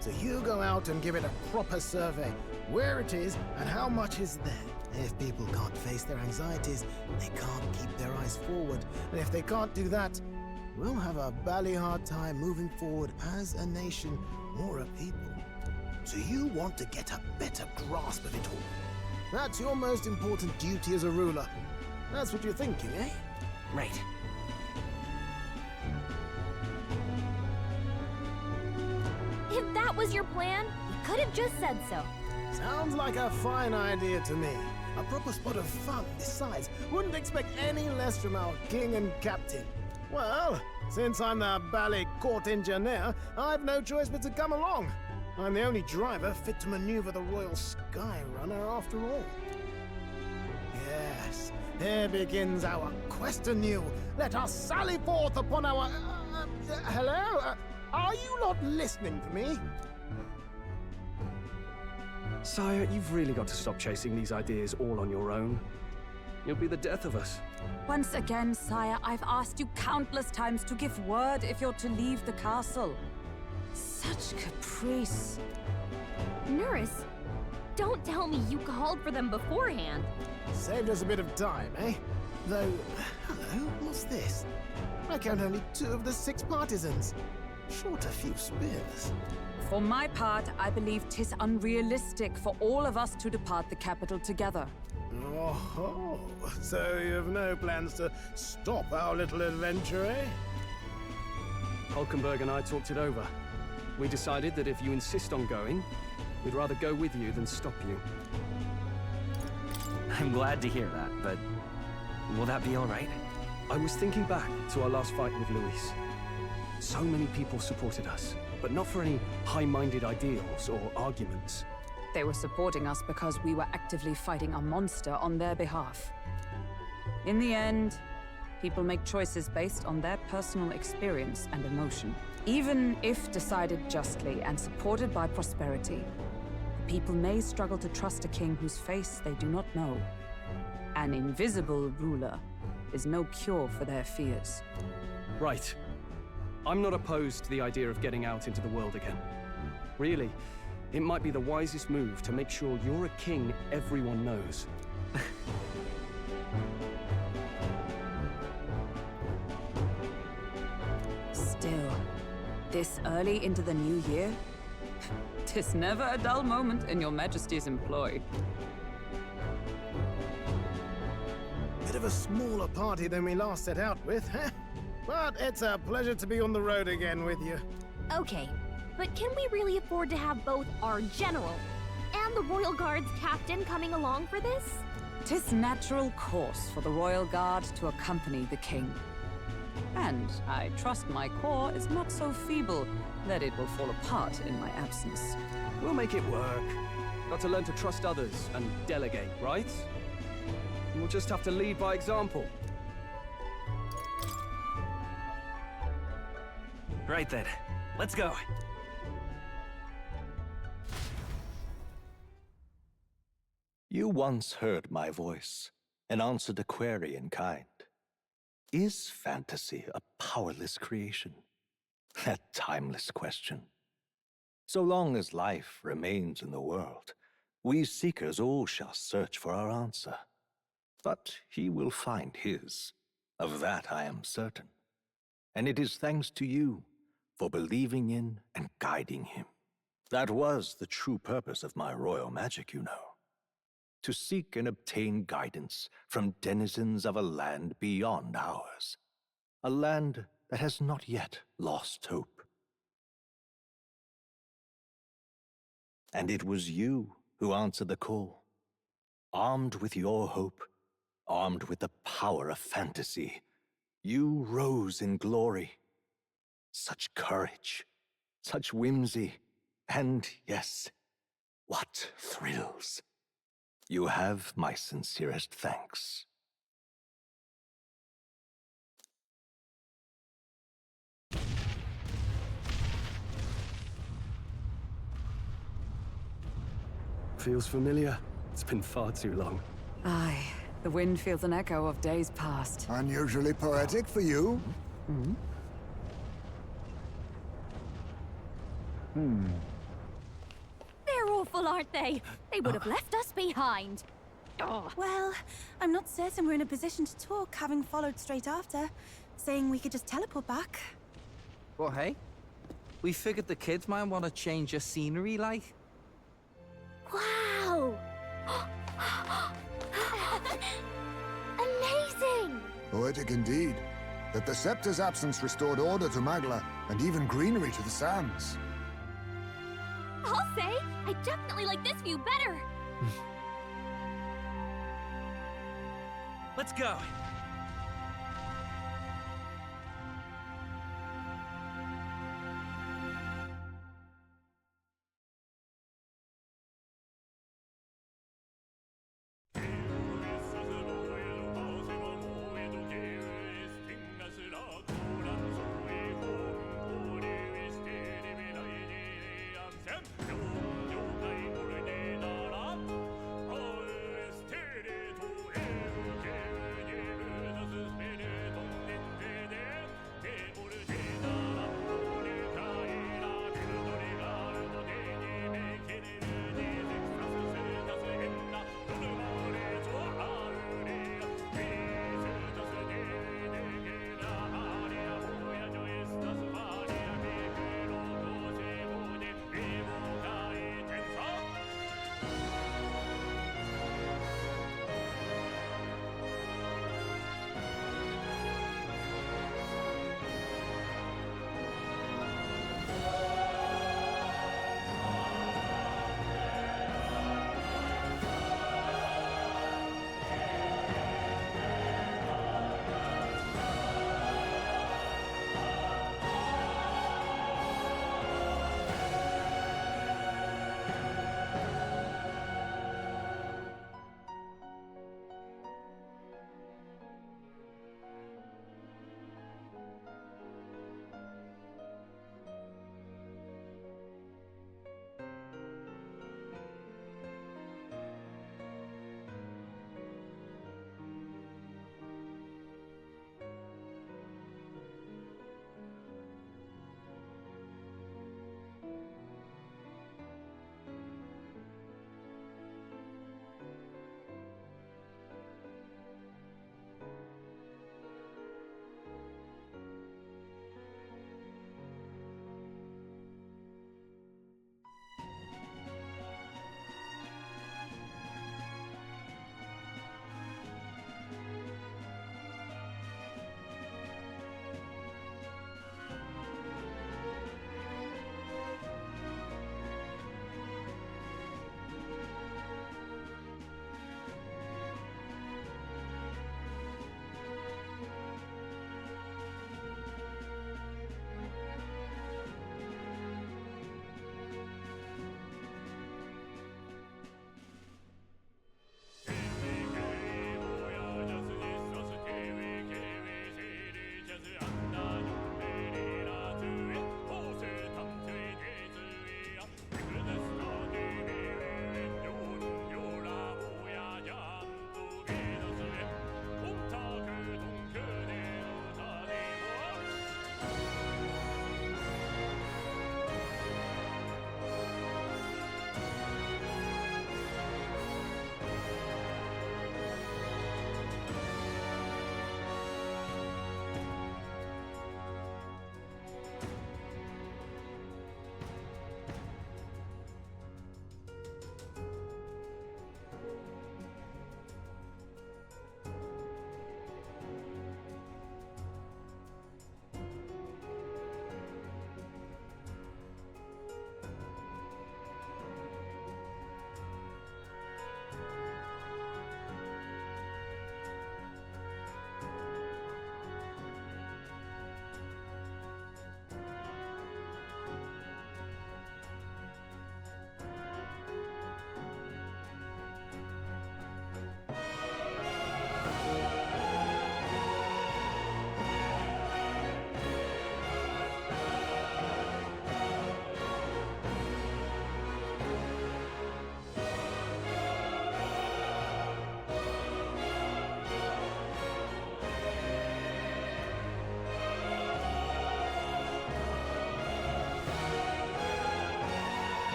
So you go out and give it a proper survey, where it is and how much is there. If people can't face their anxieties, they can't keep their eyes forward. And if they can't do that, we'll have a bally hard time moving forward as a nation or a people. So you want to get a better grasp of it all. That's your most important duty as a ruler. That's what you're thinking, eh? Right. If that was your plan, you could have just said so. Sounds like a fine idea to me. A proper spot of fun besides. Wouldn't expect any less from our king and captain. Well, since I'm the bally court engineer, I've no choice but to come along. I'm the only driver fit to maneuver the Royal Skyrunner after all. Yes, here begins our quest anew. Let us sally forth upon our... hello? Are you not listening to me? Sire, you've really got to stop chasing these ideas all on your own. You'll be the death of us. Once again, sire, I've asked you countless times to give word if you're to leave the castle. Such caprice. Nurse, don't tell me you called for them beforehand. Saved us a bit of time, eh? Though, hello, what's this? I count only 2 of the 6 partisans. Short a few spears. For my part, I believe 'tis unrealistic for all of us to depart the capital together. Oh, so you have no plans to stop our little adventure, eh? Hulkenberg and I talked it over. We decided that if you insist on going, we'd rather go with you than stop you. I'm glad to hear that, but will that be all right? I was thinking back to our last fight with Luis. So many people supported us, but not for any high-minded ideals or arguments. They were supporting us because we were actively fighting a monster on their behalf. In the end, people make choices based on their personal experience and emotion. Even if decided justly and supported by prosperity, the people may struggle to trust a king whose face they do not know. An invisible ruler is no cure for their fears. Right. I'm not opposed to the idea of getting out into the world again. Really, it might be the wisest move to make sure you're a king everyone knows. Still, This early into the new year? 'Tis never a dull moment in your Majesty's employ. Bit of a smaller party than we last set out with, huh? But it's a pleasure to be on the road again with you. Okay, but can we really afford to have both our general and the Royal Guard's captain coming along for this? 'Tis natural course for the Royal Guard to accompany the king. And I trust my corps is not so feeble that it will fall apart in my absence. We'll make it work. Got to learn to trust others and delegate, right? We'll just have to lead by example. Right then, let's go. You once heard my voice and answered a query in kind. Is fantasy a powerless creation? A timeless question. So long as life remains in the world, we seekers all shall search for our answer. But he will find his. Of that I am certain. And it is thanks to you for believing in and guiding him. That was the true purpose of my royal magic, you know. To seek and obtain guidance from denizens of a land beyond ours. A land that has not yet lost hope. And it was you who answered the call. Armed with your hope, armed with the power of fantasy, you rose in glory. Such courage, such whimsy, and yes, what thrills. You have my sincerest thanks. Feels familiar. It's been far too long. Aye, the wind feels an echo of days past. Unusually poetic for you. They're awful, aren't they? They would have left us behind. Well, I'm not certain we're in a position to talk, having followed straight after, saying we could just teleport back. Well, hey, we figured the kids might want to change your scenery, like. Wow! Amazing! Poetic indeed. That the scepter's absence restored order to Magla, and even greenery to the sands. I'll say, I definitely like this view better. Let's go.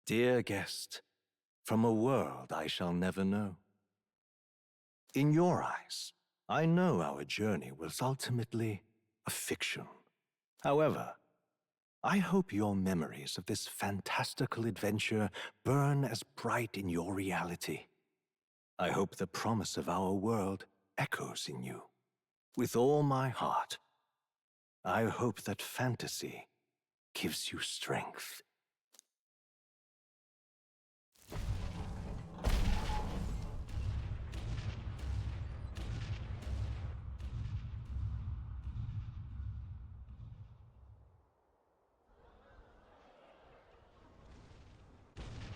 Dear guest, from a world I shall never know. In your eyes, I know our journey was ultimately a fiction. However, I hope your memories of this fantastical adventure burn as bright in your reality. I hope the promise of our world echoes in you. With all my heart, I hope that fantasy gives you strength.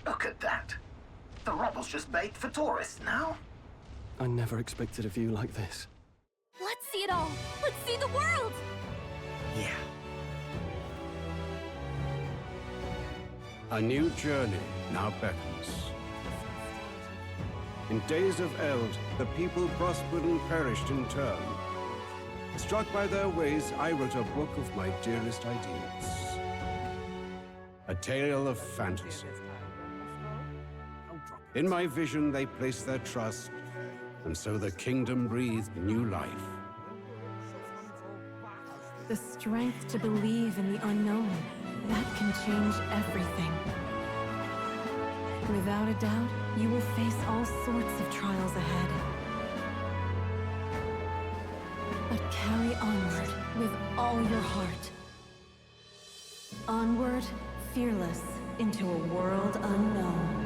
Look at that. The rubble's just bait for tourists now. I never expected a view like this. Let's see it all! Let's see the world! Yeah. A new journey now beckons. In days of Eld, the people prospered and perished in turn. Struck by their ways, I wrote a book of my dearest ideas. A tale of fantasy. In my vision, they placed their trust, and so the kingdom breathed new life. The strength to believe in the unknown, that can change everything. Without a doubt, you will face all sorts of trials ahead. But carry onward with all your heart. Onward, fearless, into a world unknown.